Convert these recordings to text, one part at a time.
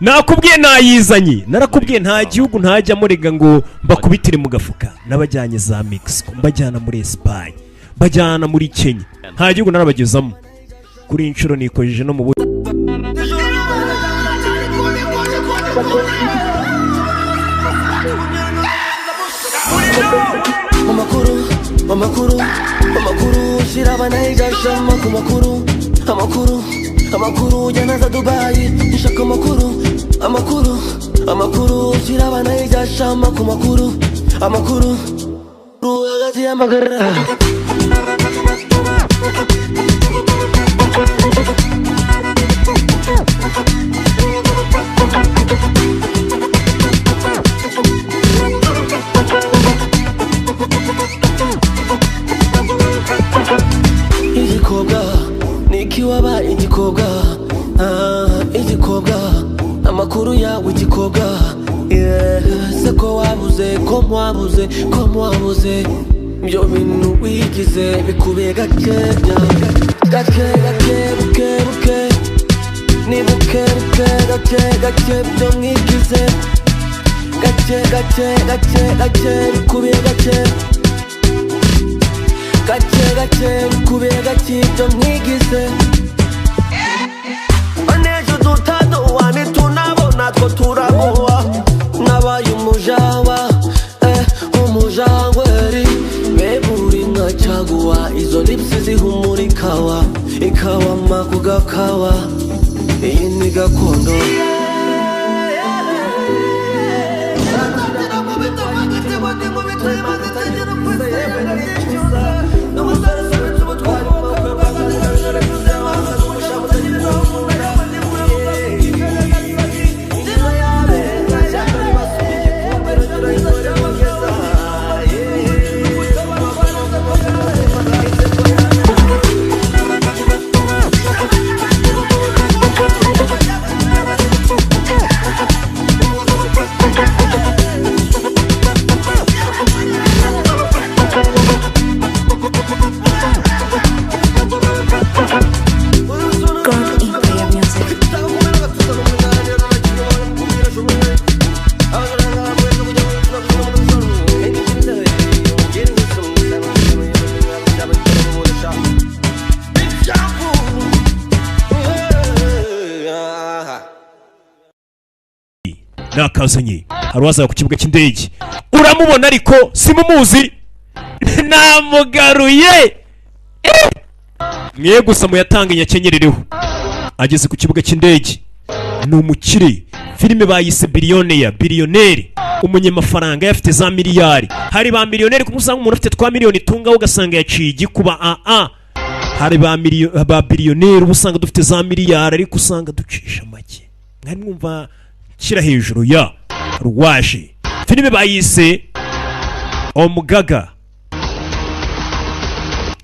nakubwiye nayizanye narakubwiye nta gihugu ntajya murega ngo mbakubitire mu gafuka nabajyanye za Mexico mbajyana muri Espagne mbajyana muri Kenya nta gihugu narabagezamo kuri inshuro nikojeje no mu Amakuru shirabanaye gashya amakuru jyanaza Dubai nshaka amakuru shirabanaye gashya amakuru hagati y'amagara Nikiwaba igikobwa amakuru yawe igikobwa se ko wabuze ko mwabuze byo bintu wigize bikubiye gake ni buke byo mwigize gake bikubiye gake bikubiye gake byo mwigize anejo dutado wani tunabona two turagoa nabaye umujangweri beburi nka caguwa izo lipsi zihumurikawa ikawa makuga kawa iyi ni gakondo nakazanye haruwaza ku kibuga cy'indege uramubona ariko simumuzi namugaruye mwiye gusa muyatanga inyakenyerereho ageze ku kibuga cy'indege ni umukire filime bayise biliyoneri umunyamafaranga yafite za miliyari hari ba miliyoneri kumusanga umuntu ufite 3 miliyoni tungaho ugasanga yaciye igikuba hari ba biliyoneri ubusanga dufite za miliyari ariko usanga ducisha make mwari mwumva shira hejuru ya ruwaje filime bayise Omugaga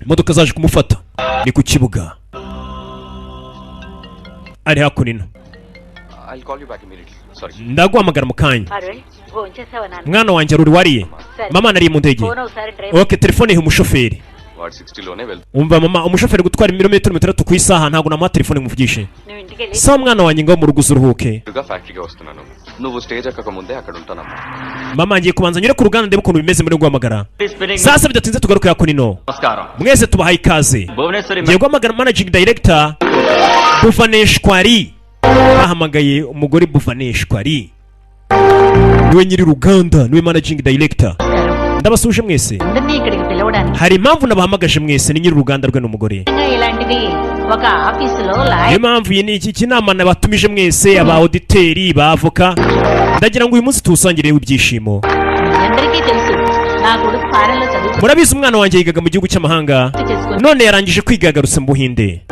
imodoka zaje kumufata ni ku kibuga ari hakunino ndaguhamagara mu kanya mwana wanjye ruri wariye mama nari mu ndege okay telefone umushoferi umva mama umushoferi gutwara ibirometero 3 ku isaha ntago namuha telefone ngumuvugishe sa mwana wanjye ngo mu rugo uruhuke mama ngiye kubanza nyure ku ruganda ndebe ukuntu bimeze muri guhamagara sasa bidatinze tugaruke yakunino mwese tubahaye ikaze ngiye guhamagara managing director Buvaneshwari bahamagaye umugore Buvaneshwari niwe nyiri ruganda niwe managing director ndabasuje mwese hari impamvu nabahamagaje mwese ni nyiri uruganda rwe n'umugore niyo mpamvu iyi ni iki nama nabatumije mwese aba auditeri ba avoka ndagira ngo uyu munsi tuwusangireho ibyishimo murabizi umwana wanjye yigaga mu gihugu cy'amahanga none yarangije kwiga yagarutse mu Buhinde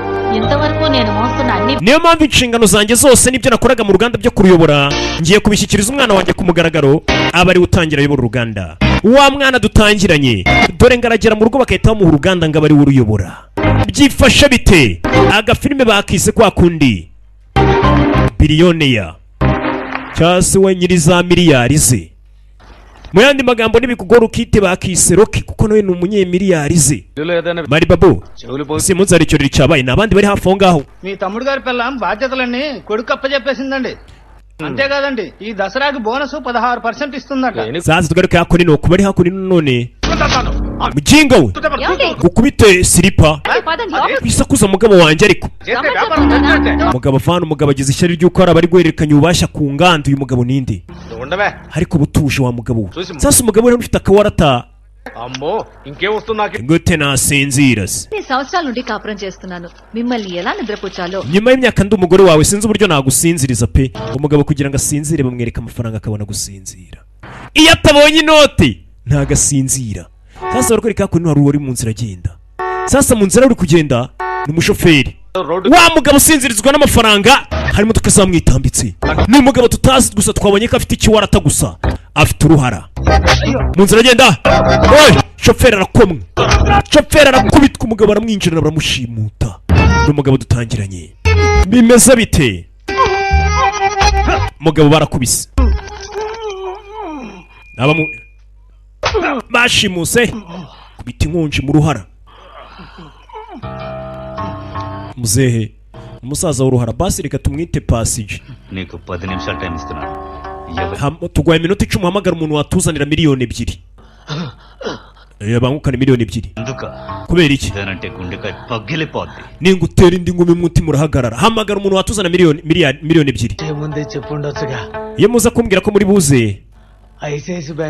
niyo mpamvu inshingano zanjye zose nibyo nakoraga mu ruganda byo kuruyobora ngiye kubishyikiriza umwana wanjye ku mugaragaro aba ari utangira ayobora uruganda wa mwana dutangiranye dore ngaragera mu rugo bakahita bamuha uruganda ngo aba ari we uruyobora byifasha bite agafilime bakise kwa kundi biliyoneri cyase we nyiri za miliyari ze mu yandi magambo n'ibikugora ukite bakise Rocky kuko nawe ni umunyemiliyari ze. Mari babu si munzari cyo ricabaye nabandi bari hafi ngaho. మీ తమ్ముడు గారి పిల్లం బాధ్యతలన్నీ కొడుకు అప్పచెప్పేసిందండి. అంతే కాదండి ఈ దసరాకి బోనస్ 16% ఇస్తుందట. Sasa tugaruka yakoni no kubari hakuni none. Mujinga we gukubite silipa bisakuza mugabo wanje ariko mugabo fana umugabo agize ishyari ry'uko ari guhererekanya ubasha ku nganda uyu mugabo ninde ariko butuje wa mugabo sasa umugabo rero ufite akawarata అమ్మో ఇంకే వస్తున్నా gute nasinzira se నీ సంవత్సరాల నుండి కాపురం చేస్తున్నాను మిమ్మల్ని ఎలా నిద్రపుచ్చాలో nyuma y'imyaka ndi umugore wawe sinzi uburyo nagusinziriza pe umugabo kugira ngo asinzire bamwereka amafaranga akabona gusinzira iyo atabonye inoti ntagasinzira sasa barikwereka ko hari uri mu nzira agenda sasa mu nzira uri kugenda ni umushoferi wa mugabo usinzirizwa n'amafaranga hari imodoka zamwitambitse ni umugabo tutazi gusa twabonye ko afite ikiwarata gusa afite uruhara mu nzira agenda shoferi arakomwe shoferi arakubitwa umugabo aramwinjirana baramushimuta ni umugabo dutangiranye bimeze bite umugabo barakubise bashimuse kubita inkonji mu ruhara muzehe umusaza w'uruhara basi reka tumwite passage నీకు 10 నిమిషాలు టైం ఇస్తున్నాను tugwaye iminota 10 uhamagara umuntu watuzanira miliyoni 2 yabangukana miliyoni 2 kubera iki ఇదనంటే గుండెకాయ పగిలిపోద్ది ningutera indi ngumi mutima urahagarara hamagara umuntu watuzana miliyoni 2 ముందే చెప్పుండొచ్చుగా iyo muza kumbwira ko muri buze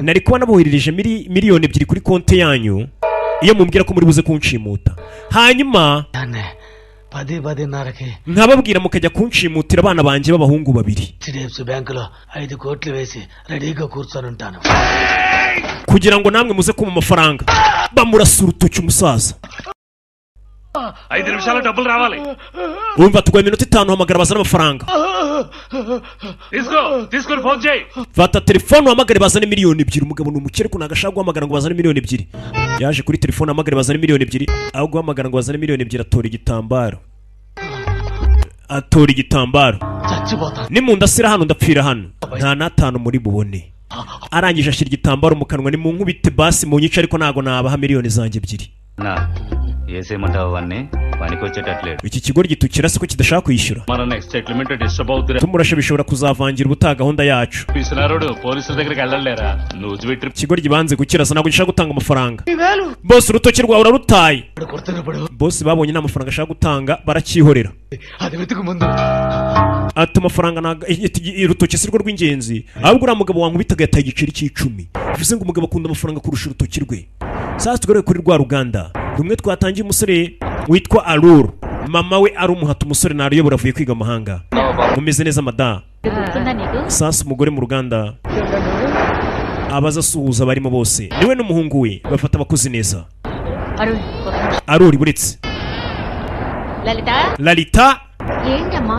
nari kuba naboherereje miliyoni 2 kuri konti yanyu iyo mumbwira ko muri buze kunshimuta hanyuma nkababwira mukajya kunshimutira abana banjye b'abahungu 2 బ్యాంకులో 5 కోట్లు వేసి రెడీగా కూర్చొని ఉంటాను kugira ngo namwe muze kuma amafaranga bamurasa urutoki umusaza 5 నిమిషాల్లో డబ్బులు రావాలి urumva tugwaye iminota 5 hamagara bazana amafaranga తీసుకొని ఫోన్ చేయి fata telefone uhamagare bazane miliyoni 2 umugabo n'umukire ko nagashaka guhamagara ngo bazane miliyoni 2 yaje kuri telefone uhamagare bazane miliyoni 2 aho guhamagara ngo bazane miliyoni 2 atora igitambaro ni mu ndasira hano ndapfira hano nta natanu muri bubone arangije ashira igitambaro mu kanwa ni mu nkubite basi mu nyica ariko nago nabaha miliyoni zanjye 2 నా ఏసేమంటావు అన్నీ పనికొచ్చేటట్లేడు iki kigo gitukira se ko kidashaka kwishyura మన next settlement disturb అవుతుంది tumurashe bishobora kuzavangira ubutaha gahunda yacu పిసినారుడు పోలీసుల దగ్గరికి వెళ్ళలేరా news bit ikigo gibanze gukirasa ntabwo gishaka gutanga amafaranga boss urutoki rwawe urarutaye boss babonye nta mafaranga ashaka gutanga barakihorera ati amafaranga urutoki si rwo rw'ingenzi ahubwo uriya mugabo wankubitaga yataye igiceri cy'10 bivuze ngo umugabo akunda amafaranga kurusha urutoki rwe sasa tugaruye kuri rwa ruganda rumwe twatangiye umusore witwa Arur mama we ari umuhata umusore naruyobora avuye kwiga amahanga mumeze neza mada sasa umugore mu ruganda abaza suhuza barimo bose niwe n'umuhungu we bafata abakozi neza Arur buretse Lalita ఏంటమ్మా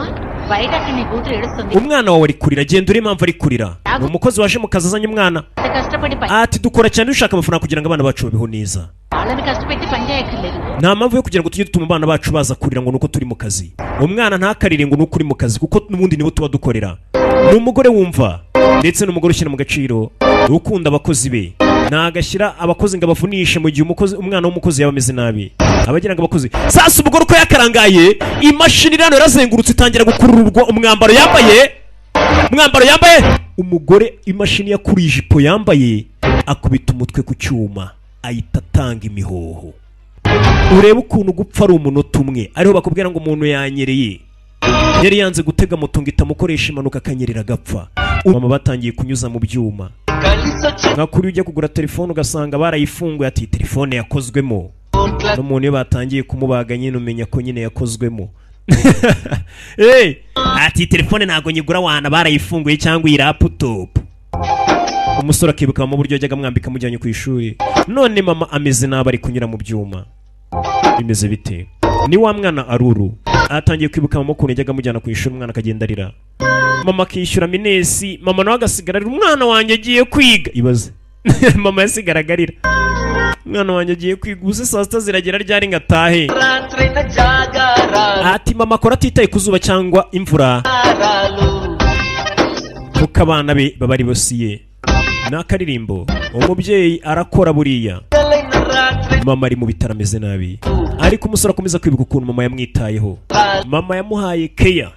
బయటకి నీ కూతురు ఏడుస్తుంది umwana wawe ari kurira genda uri impamvu ari kurira ni umukozi waje mu kazi azanye umwana కష్టపడి ati dukora cyane dushaka amafaranga kugira ngo abana bacu babeho neza వాళ్ళని కష్టపెట్టి పని చేయక్కర్లేదు nta mpamvu yo kugira ngo tujye dutuma abana bacu baza kurira ngo nuko turi mu kazi umwana ntakarire ngo nuko uri mu kazi kuko n'ubundi nibo tuba dukorera ni umugore wumva ndetse n'umugore ushyira mu gaciro ukunda abakozi be nagashyira abakozi ngo abavunishe mu gihe umwana w'umukozi yaba ameze nabi abagira ngo abakozi sasa umugore uko yakarangaye imashini rano yarazengurutse itangira gukururwa umwambaro yambaye umugore imashini yakuriye ijipo yambaye akubita umutwe ku cyuma ahita atanga imihoho urebe ukuntu gupfa ari umunota umwe ariho bakubwira ngo umuntu yanyereye yari yanze gutega moto ngo itamukoresha impanuka akanyerera agapfa mama batangiye kunyuza mu byuma nka kuri ujya kugura telefone ugasanga barayifunguye ati telefone yakozwemo n'umuntu iyo batangiye kumubaga nyine umenya ko nyine yakozwemo ati telefone ntago nyigura wana barayifunguye cyangwa iyi laptop umusore akibuka mu buryo yajyaga mwambika mujyanye ku ishuri none mama ameze nabi ari kunyura mu byuma bimeze bite ni wa mwana Aruru atangiye kwibuka mama ukuntu yajyaga mujyana ku ishuri umwana akagenda arira mama akishyura minesi mama nawe agasigara arira umwana wanjye agiye kwiga ibaze mama yasigaraga arira umwana wanjye agiye kwiga ubuze saa sita ziragera ryari ngo atahe ati mama akora atitaye ku zuba cyangwa imvura kuko abana be baba ari bosiye n'akaririmbo umubyeyi arakora buriya mama ari mu bitaro ameze nabi ariko umusore akomeza kwibuka ukuntu mama yamwitayeho mama yamuhaye keya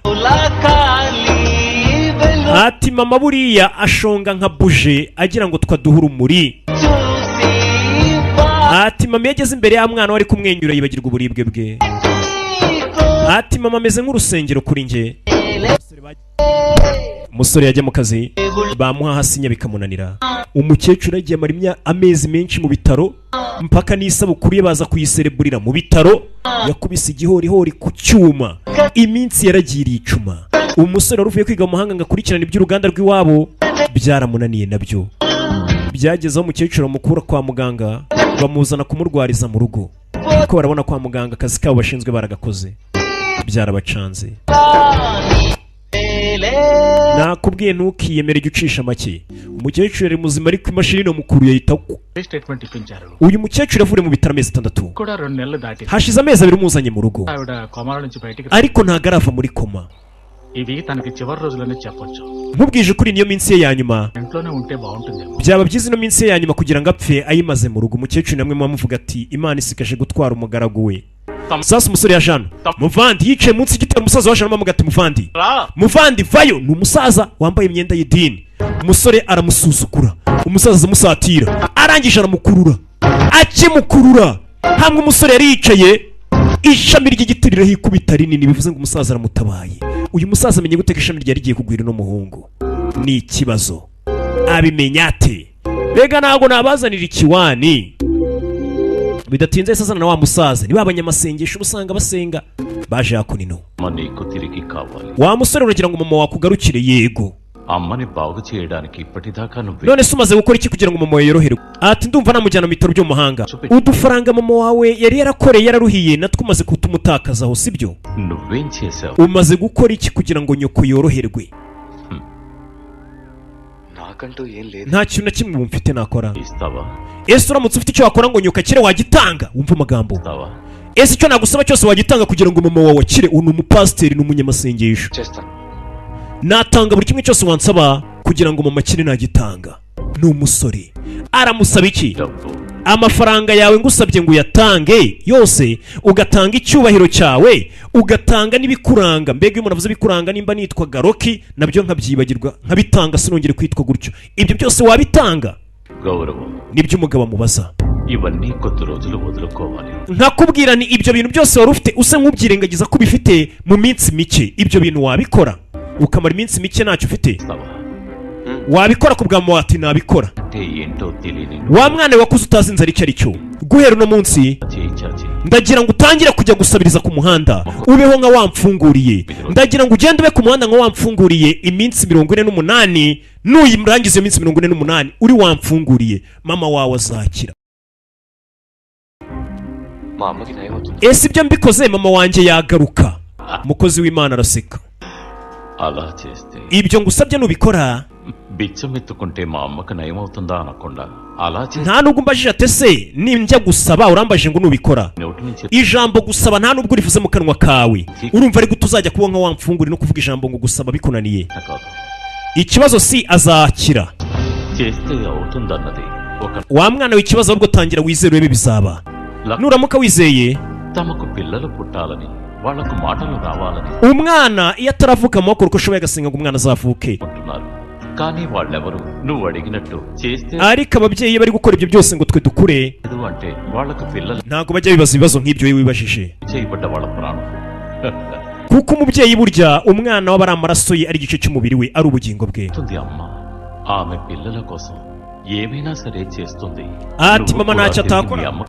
ati mama buriya ashonga nka buje agira ngo twaduhe urumuri ati mama yageze imbere ya mwana wari kumwenyura yibagirwa uburibwe bwe ati mama ameze nk'urusengero kuri njye umusore yajya mu kazi bamuha hasinya bikamunanira umukecuru yagiye amara amezi menshi mu bitaro mpaka n'isabukuru ye baza kuyisereburira mu bitaro yakubise igihorihori ku cyuma iminsi yaragiriye icuma umusore wari uvuye kwiga mu mahanga ngo akurikirane iby'uruganda rw'iwabo byaramunaniye nabyo byagezeho umukecuru amukura kwa muganga bamuzana kumurwariza mu rugo kuko barabona kwa muganga akazi kabo bashinzwe baragakoze byarabacanze nakubwiye ntukiyemere jya ucisha make umukecuru yari muzima ariko imashini no mukuru yahita uyu mukecuru yavuye mu bitaro amezi 6 hashize amezi 2 umuzanye mu rugo ariko ntago arava muri koma nkubwije kuri niyo minsi ye ya nyuma byaba byiza ino minsi ye ya nyuma kugira ngo apfe ayimaze mu rugo umukecuru namwe muvuga ati imana isikaje gutwara umugaragu we sasa umusore ya Jana muvandi yicaye munsi y'igitero umusaza wa Jana bamuga ati muvandi vayo ni umusaza wambaye imyenda y'idini umusore aramusuzugura umusaza amusatira arangije aramukurura akimukurura hamwe umusore yari yicaye ishami ry'igituriro hikubita rinini bivuze ngo umusaza aramutabaye uyu musaza amenye guteka ishami ryari rigiye kugwira no muhungu ni ikibazo abimenya ate bega ntago nabazanira ikiwani bidatinze sasa na wa musaza niba abanyamasengesho usanga basenga baje hakunino wa musore uragira ngo mama wakugarukire yego అమ్మని బాగు చేయడానికి ఇప్పటిదాకా నువ్వు none se umaze gukora iki kugira ngo mama wawe yoroherwe ati ndumva namujyana mu bitaro byo mu mahanga udufaranga mama wawe yari yarakoreye yararuhiye natwe umaze kutumutakazaho sibyo నువ్వేం చేసావు umaze gukora iki kugira ngo nyoko yoroherwe నాకంటూ ఏం లేదు nta kintu na kimwe mfite nakora ఇస్తావా ese uramutse ufite icyo wakora ngo nyoko akire wagitanga wumva amagambo ఇస్తావా ese icyo nagusaba cyose wagitanga kugira ngo mama wawe akire uni umupasiteri n'umunyamasengesho చేస్తాను natanga buri kimwe cyose wansaba kugira ngo mama akire nagitanga ni umusore aramusaba iki డబ్బు amafaranga yawe ngusabye ngo uyatange yose ugatanga icyubahiro cyawe ugatanga n'ibikuranga mbega iyo umuntu avuze ibikuranga nimba nitwa Garoki nabyo nkabyibagirwa nkabitanga sinongere kwitwa gutyo ibyo byose wabitanga గౌరవం nibyo umugabo amubaza ఇవన్నీ కొద్ది రోజులు వదులుకోవాలి nkakubwira ni ibyo bintu byose wari ufite usa nk'ubyirengagiza ko ubifite mu minsi mike ibyo bintu wabikora ukamara iminsi mike ntacyo ufite ఇస్తావా wabikora kubwa mama ati nabikora అంటే ఏంటో తెలియని wa mwana wakuze utazi inzara icyo ari cyo guhera uno munsi చేయి చాచి ndagira ngo utangire kujya gusabiriza ku muhanda ubeho nka wamfunguriye ndagira ngo ugende ube ku muhanda nka wamfunguriye iminsi 48 nuyimurangiza iyo minsi 48 uri wamfunguriye mama wawe azakira మా అమ్మకి నయం అవుతుంది ese ibyo mbikoze mama wanjye yagaruka umukozi w'Imana araseka అలా చేస్తే ibyo ngusabye nubikora బిచ్చమెత్తుకుంటే మా అమ్మకు నయం అవుతుందా అనకుండా అలా చేస్తే nta nubwo umbajije ate se ninjya gusaba urambaje ngo nubikora నోటి నుంచి ijambo gusaba nta nubwo urivuze mu kanwa kawe urumva ari gute uzajya kuba nka wamfunguri no kuvuga ijambo ngo gusaba bikunaniye కాదు ikibazo si azakira చేస్తే అవుతుందన్నది ఒక wa mwana w'ikibazo ahubwo tangira wizere urebe bizaba nuramuka wizeye తమకు పిల్లలు పుట్టాలని వాళ్లకు మాటలు రావాలని umwana iyo ataravuka mu makuru ko ashoboye agasenga ngo umwana azavuke అంటున్నారు కానీ వాళ్ళెవరు నువ్వు అడిగినట్టు చేస్తే ariko ababyeyi bari gukora ibyo byose ngo twe dukure లేదు అంటే వాళ్లకు పిల్లలు ntabwo bajya bibaza ibibazo nk'ibyo wowe wibajije చేయబడ్డ వాళ్ళ ప్రాణం kuko umubyeyi burya umwana w'abari amaraso ye ari igice cy'umubiri we ari ubugingo bwe ఉంది అమ్మ ఆమె పిల్లల కోసం ఏమైనా సరే చేస్తుంది ati నువ్వు mama కూడా ntacyo తిరిగి atakora మీ అమ్మ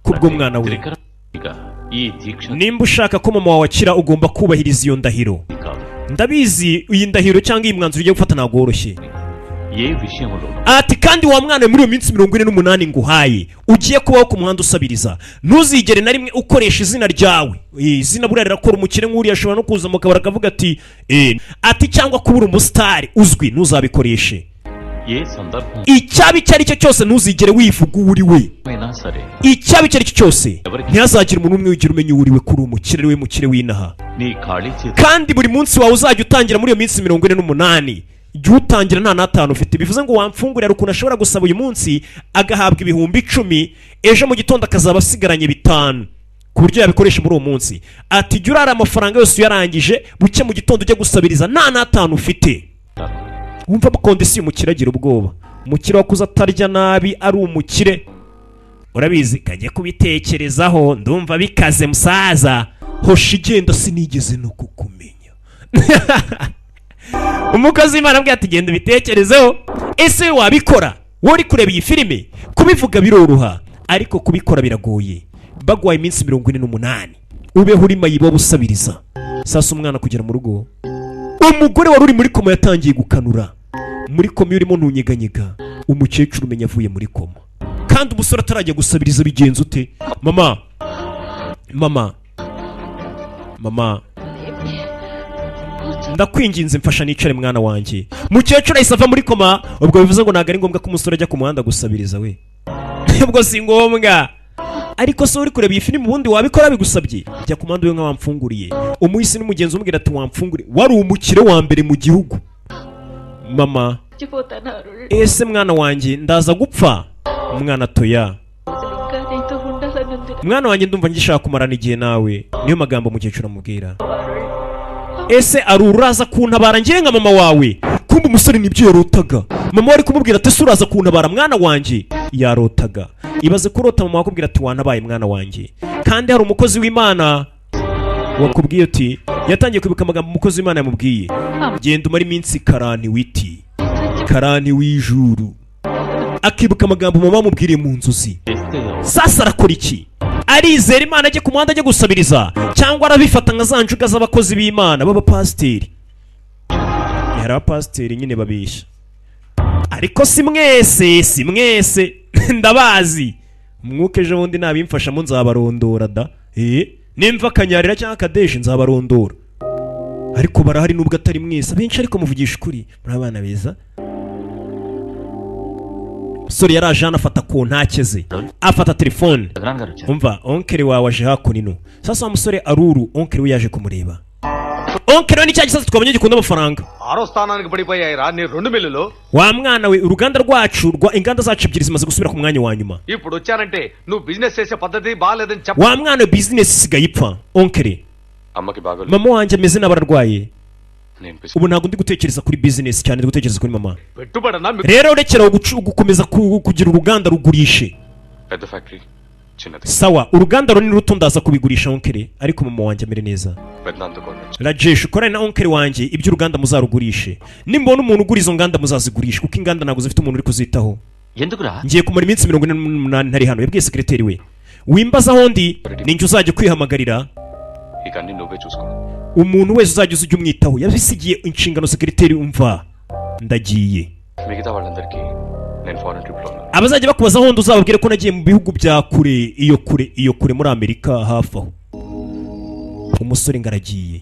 kubw'umwana we త్రికరణిగా ఈ దీక్ష nimba ushaka ko mama wawe akira ugomba kubahiriza iyo ndahiro కాదు ndabizi iyi ndahiro cyangwa iyi mwanzuro ugiye gufata ntabwo woroshye ఏ విషయంలో ati kandi wa mwana muri iyo minsi 48 nguhaye ugiye kubaho ku muhanda usabiriza ntuzigere na rimwe ukoresha izina ryawe izina buriya rirakora umukire nk'uriya ashobora no kuza mu kabari akavuga ati cyangwa kubura umusitari uzwi ntuzabikoreshe ఏ సందర్భం icyaba icyo ari cyo cyose ntuzigere wivuga uwo uri we అయినా సరే icyaba icyo ari cyo cyose ntihazagire umuntu umwe wigira umenya uwo uri we kuri umukire ari we mukire w'inaha నీ ఖాళీ చేతి kandi buri munsi wawe uzajya utangira muri iyo minsi 48 jya utangira nta n'atanu ufite. Bivuze ngo wamfungurira ukuntu ashobora gusaba uyu munsi agahabwa ibihumbi 10, ejo mu gitondo akazaba asigaranye 5 ku buryo yabikoresha muri uwo munsi. Ati jya urara amafaranga yose uyarangije, buke mu gitondo ujya gusabiriza nta n'atanu ufite. Wumva mu kondisiyo umukire agira ubwoba. Umukire wakuze atarya nabi ari umukire, urabizi kajye kubitekerezaho, ndumva bikaze musaza, hoshi igenda sinigeze no kukumenya. Umukozi w'Imana ambwira ati genda ubitekerezeho. Ese wabikora? Wowe uri kureba iyi filime, kubivuga biroroha ariko kubikora biragoye. Bagwaye iminsi 48 ubeho uri mayibo busabiriza. Sasa umwana kugera mu rugo, umugore wari uri muri koma yatangiye gukanura. Muri koma urimo ntunyeganyega, umukecuru umenya avuye muri koma. Kandi umusore atarajya gusabiriza bigenza ute? Mama, mama, mama, ndakwinginze mfasha nicare mwana wanjye. Mukecuru ahise ava muri koma. Ubwo bivuze ngo ntago ari ngombwa ko umusore ajya ku muhanda gusabiriza we. Ubwo si ngombwa. Ariko so uri kureba iyi filime ubundi wabikora bigusabye, jya ku muhanda we nka wamfunguriye. Umuhisi n'umugenzi umubwira ati wamfunguriye. Wari umukire wa mbere mu gihugu. Mama, ese mwana wanjye ndaza gupfa? Umwana toya, mwana wanjye ndumva ngishaka kumarana igihe nawe. Niyo magambo mukecuru amubwira. Ese uraza kuntabara ngiye nka mama wawe? Kumbe umusore nibyo yarotaga. Mama wari kumubwira ati uraza kuntabara mwana wanjye? Yarotaga. Ibaze kurota mama wakubwira ati wanabaye mwana wanjye. Kandi hari umukozi w'Imana wakubwiye ati, yatangiye kwibuka amagambo umukozi w'Imana yamubwiye. Genda umara iminsi karani witi, karani w'ijuru. Akibuka amagambo mama amubwiriye mu nzozi. Sasa arakora iki? Arizera Imana ajye ku muhanda ajye gusabiriza, cyangwa arabifata nka za njuga z'abakozi b'Imana b'abapasiteri? Yari abapasiteri nyine babeshya. Ariko si mwese ndabazi. Mwuka ejo bundi nabimfashamo nzabarondora da. Nimva akanyarira cyangwa akadeje nzabarondora. Ariko barahari nubwo atari mwese, benshi ariko muvugisha ukuri. Muri abana beza. Sori yaraje anafata ku ntakeze, afata telefone. Umva onkere wawe aje hakunino. Sasa umusore Aruru onkere we yaje kumureba. Onkere we ni cya gisatsi twabonye gikunda amafaranga. Aro స్థానానికి పడిపోయాయిరా నీ 2 మిల్లులు. Wa mwana we uruganda rwacu inganda zacu ebyiri zimaze gusubira ku mwanya wa nyuma. ఇప్పుడు వచ్చానంటే నువ్వు బిజినెస్ చేసే పద్ధతి బాలేదని చెప్పు. Wa mwana we business isigaye ipfa. Onkere, అమ్మకి బాగోలేదు. mama wanjye ameze n'abararwaye. నేను Ubu ntabwo ndi gutekereza kuri business cyane, ndi gutekereza kuri mama. పెట్టుబడనా Rero rekera gukomeza kugira uruganda rugurishe. పెద్ద ఫ్యాక్టరీ చిన్నది. Sawa, uruganda runini ruto ndaza kubigurisha onkere, ariko mama wanjye amere neza. పెద్దంత కొనొచ్చు. Rajesh ukorane na onkere wanjye ibyo uruganda muzarugurishe. Nimbona umuntu ugura izo nganda muzazigurisha, kuko inganda ntabwo zifite umuntu uri kuzitaho. ఎందుకురా? Ngiye kumara iminsi 48 ntari hano. Yabwiye sekreteri we, wimbaza hondi ninjye uzajya kwihamagarira ఇక అన్ని నువ్వే చూసుకో. umuntu wese uzajya ujya umwitaho. Yabisigiye inshingano sekreteri. Umva ndagiye. మిగతా వాళ్ళందరికీ నేను foreign trip లో ఉన్నాను. Abazajya bakubaza hondi uzababwire ko nagiye mu bihugu bya kure, iyo kure muri Amerika hafi aho. Umusore ngaragiye.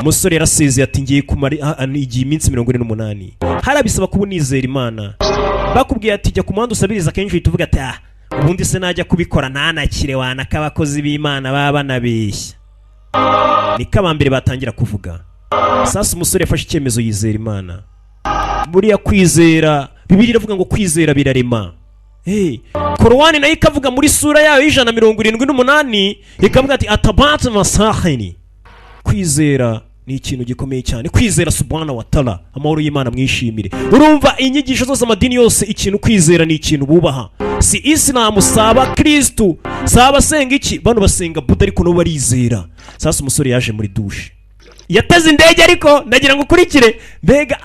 Umusore yarasezeye ati ngiye kumara igihe iminsi 48. Harabisaba kuba unizera Imana. Bakubwiye ati jya ku muhanda usabiriza kenshi uhita uvuga ati ubundi se najya kubikora ntanakire wana k'abakozi b'Imana baba banabeshya. Niko abambere batangira kuvuga. Sasa umusore yafashe icyemezo yizera Imana. Buriya kwizera, Bibiliya iravuga ngo kwizera birarema. Korowani nayo ikavuga muri sura yayo y'178 ikavuga ati atabat masahini. Kwizera ni ikintu gikomeye cyane. Kwizera subhana wa ta'ala, amahoro y'Imana mwishimire. Urumva inyigisho zose amadini yose ikintu kwizera ni ikintu bubaha. Si Islam saba Kristo, saba senga iki, bano basenga Buddha ariko no barizera. Sasa umusore yaje muri douche. Yateze indege ariko ndagira ngo ukurikire. Mbega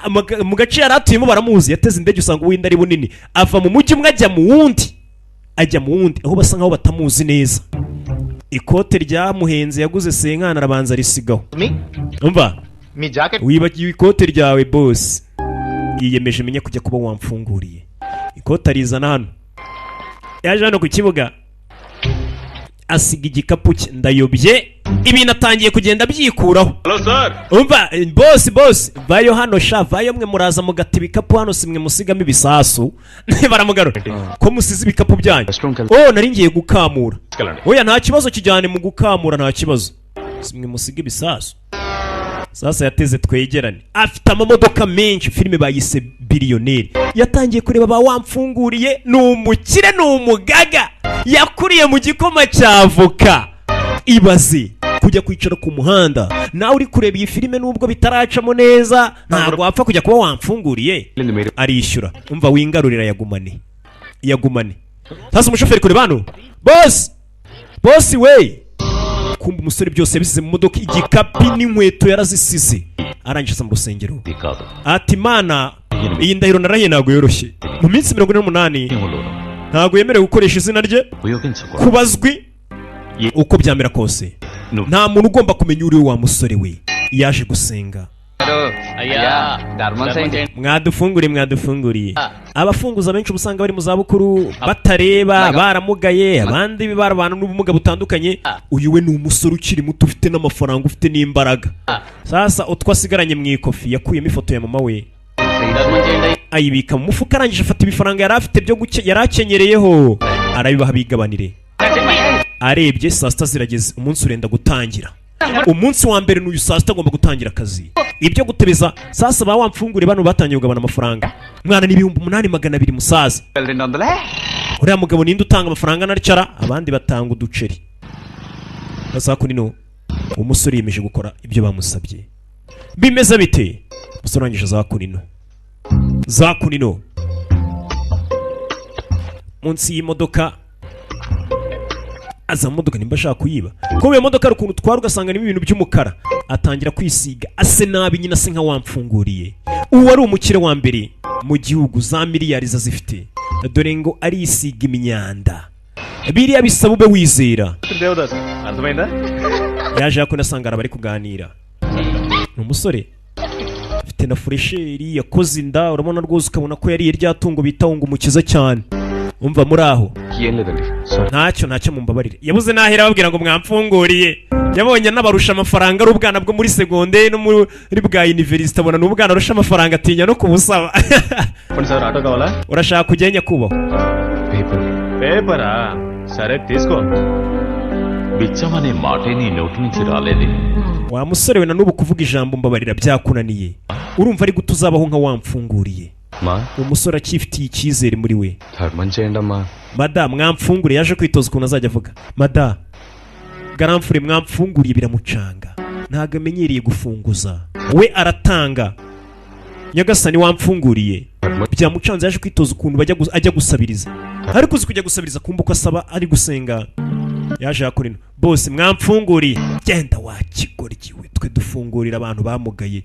mu gace yaratuyemo baramuzi. Yateze indege usanga uwinda ari bunini. Ava mu mujyi umwe ajya mu wundi. Aho basa nkaho batamuzi neza. Ikote ryamuhenze yaguze senkana arabanza risigaho. Umva, me jacket wibagiwe ikote ryawe boss. Yiyemeje menye kujya kuba wamfunguriye. Ikote arizana hano. Yaje hano ku kibuga. Asiga igikapu cye. Ndayobye ibintu atangiye kugenda byikuraho. Hello sir Umva boss vayo hano sha, vayo mwe muraza mugata ibikapu hano, simwe musigamo ibisasu. Baramugarura ko musize ibikapu byanyu. Nari ngiye gukamura. Oya nta kibazo kijyane mu gukamura, nta kibazo. Simwe musiga ibisasu. sasa yateze twegerane, afite amamodoka menshi, filime bayise Biliyoneri. Yatangiye kureba ba wamfunguriye, ni umukire, ni umugaga, yakuriye mu gikoma cy'avoka. Ibaze kujya kwicara ku muhanda nawe uri kureba iyi filime nubwo bitaracamo neza, ntabwo wapfa kujya kuba wamfunguriye, arishyura. Umva wingarurira yagumane. Sasa umushoferi kure bano, boss we, kumva umusore byose yabisize mu modoka, igikapi n'inkweto yarazisize, arangije mu rusengero ati mana iyi ndahiro narahiye ntabwo yoroshye, mu minsi 48 ntabwo yemerewe gukoresha izina rye kubazwi uko byamera kose. Nta muntu ugomba kumenya uri wa musore we yaje gusenga. Mwadufunguriye. Abafunguza benshi ubusanga bari mu zabukuru, batareba, baramugaye, abandi barabana n'ubumuga butandukanye. Uyu we ni umusore ukiri muto, ufite n'amafaranga, ufite n'imbaraga. Sasa utwasigaranye mu ikofi yakuyemo ifoto ya mama we, ayibika mu mufuka, arangije afata ibifaranga yari afite byo yarakenyereyeho, arabibaha bigabanire. Arebye saa sita zirageze, umunsi urenda gutangira. Umunsi wa mbere n'uyu saa sita agomba gutangira akazi. Ibyo gutebeza sasa ba wamfungure bano batangiye kugabana amafaranga. Mwana ni 8,200 musaza. Uriya mugabo ninde utanga amafaranga naricara, abandi batanga uduceri. Sasa kunino umusore yemeje gukora ibyo bamusabye. Bimeze bite? Umusore arangije za kunino. Munsi y'imodoka aza modoka nimba ashaka kuyiba, ko iyo modoka rukuntu twara ugasanga ni ibintu by'umukara, atangira kwisiga ase nabi nyina se nka wamfunguriye. Uwo ari umukire wa mbere mu gihugu, za miliyari zazifite, dore ngo arisiga imyanda. Biriya bisaba ube wizera. Yaje yako nasanga bari kuganira. Ni umusore afite na fresheri, yakoze inda, urabona rwose ukabona ko yari iryatungo bita ngo umukiza cyane. Umva muri aho ntacyo mumbabarire, yabuze nahera babwira ngo mwamfunguriye. Yabonye n'abarusha amafaranga ari ubwana bwo muri segonde no muri bwa university, abona n'ubwana arusha amafaranga atinya no kubusaba. Urashaka kugenya kubaho పేపరా? సరే తీసుకో. బిచ్చమనే మాటే నీ నోటి నుంచి రాలేదే. Wa musore we na nubu kuvuga ijambo mbabarira byakunaniye. Urumva ari gutuzabaho nka wamfunguriye. Umusore akifitiye icyizere muri we. Madam mwamfunguriye, yaje kwitoza ukuntu azajya avuga. Madam garamfure mwamfunguriye biramucanga, ntago amenyereye gufunguza, we aratanga. Nyagasani wamfunguriye byamucanze, yaje kwitoza ukuntu ajya gusabiriza, ariko uzi kujya gusabiriza kumva ko asaba ari gusenga. Yaje akorino, bose mwamfunguriye, genda wakigoryiwe, twe dufungurira abantu bamugaye.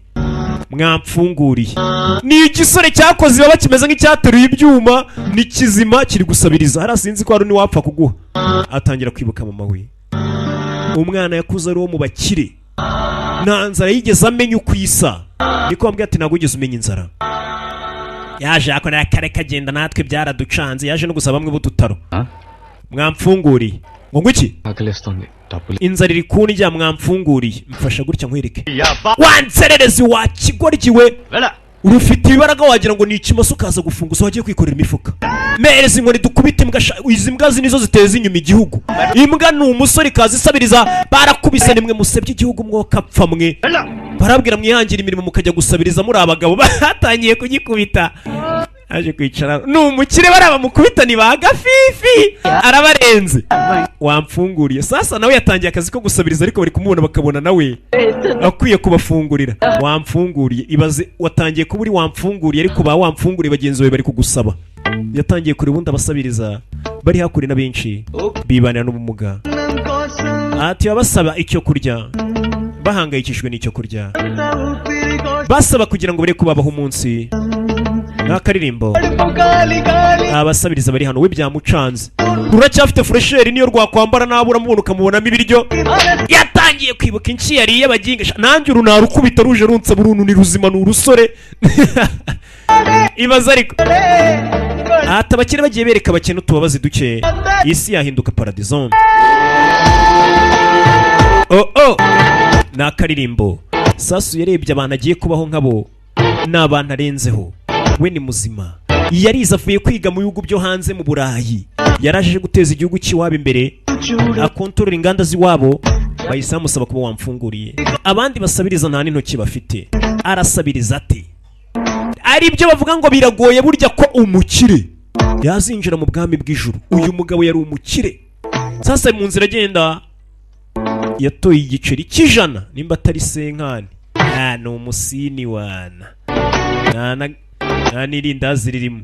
Mwamfunguriye ni igisore cyakoze baba kimeze nk'icyateruye ibyuma, ni kizima kiri gusabiriza. Harasinzi ko ari ni wapfa kuguha. Atangira kwibuka mama we, umwana yakuze ari wo mu bakire, nta nzara yigeze amenya uko isa. Niko wambwiye ati ntabwo ugeze umenya inzara. Yaje akora kare kagenda, natwe byaraducanze, yaje no gusaba bamwe b'udutaro. Mwamfunguriye ngo ngwiki inzara iri kunjya, mwamfunguriye mfasha gutya nkwereke. Wansererezi wa kigoryiwe, urufite ibibaraga wagira ngo ni ikimoso ukaza gufunguza wagiye kwikorera imifuka. Mereza inkoni dukubite imbwa, izi mbwa nizo ziteza inyuma igihugu. Imbwa ni umusore ikaza isabiriza, barakubise nimwe musebye igihugu mwokapfa mwe. Barabwira mwihangira imirimo mukajya gusabiriza muri abagabo, batangiye kugikubita. Aje kwicara ni umukire, baraba mukubita ni bagafifi, arabarenze. Wamfunguriye sasa nawe yatangiye akazi ko gusabiriza, ariko bari kumubona bakabona nawe akwiye kubafungurira. Wamfunguriye, ibaze watangiye kuba uri wamfunguriye, ariko ba wamfunguriye bagenzi bawe bari kugusaba. Yatangiye kuri bundi abasabiriza bari hakuri na benshi bibanira n'ubumuga. Ati babasaba icyo kurya, bahangayikishijwe n'icyo kurya, basaba kugira ngo bare kubabaho umunsi. Nakaririmbo abasabiriza bari hano, we byamucanze. Ruracyafite fresheri, niyo rwakwambara nabura mubona ukamubonamo ibiryo. Yatangiye kwibuka inci yari y'abaginga, nanjye runarukubita ruje runsa buruntu, ni ruzima n'urusore. Ibaza ariko ati abakire bagiye bereka abakene utubabazi duke, isi yahinduka paradison. Nakaririmbo Sasu yarebye abantu agiye kubaho nkabo, n'abantu arenzeho. We ni muzima, yarize avuye kwiga mu bihugu byo hanze mu Burayi, yaraje guteza igihugu cy'iwabo imbere, akontorora inganda z'iwabo, bahise bamusaba kuba wamfunguriye. Abandi basabiriza nta n'intoki bafite. Arasabiriza ati ari byo bavuga ngo biragoye burya ko umukire yazinjira mu bwami bw'ijuru. Uyu mugabo yari umukire. Sasa mu nzira agenda yatoye igiceri cy'ijana nimba atari senkani. Ni umusini wana. Nta n'irindazi ririmo.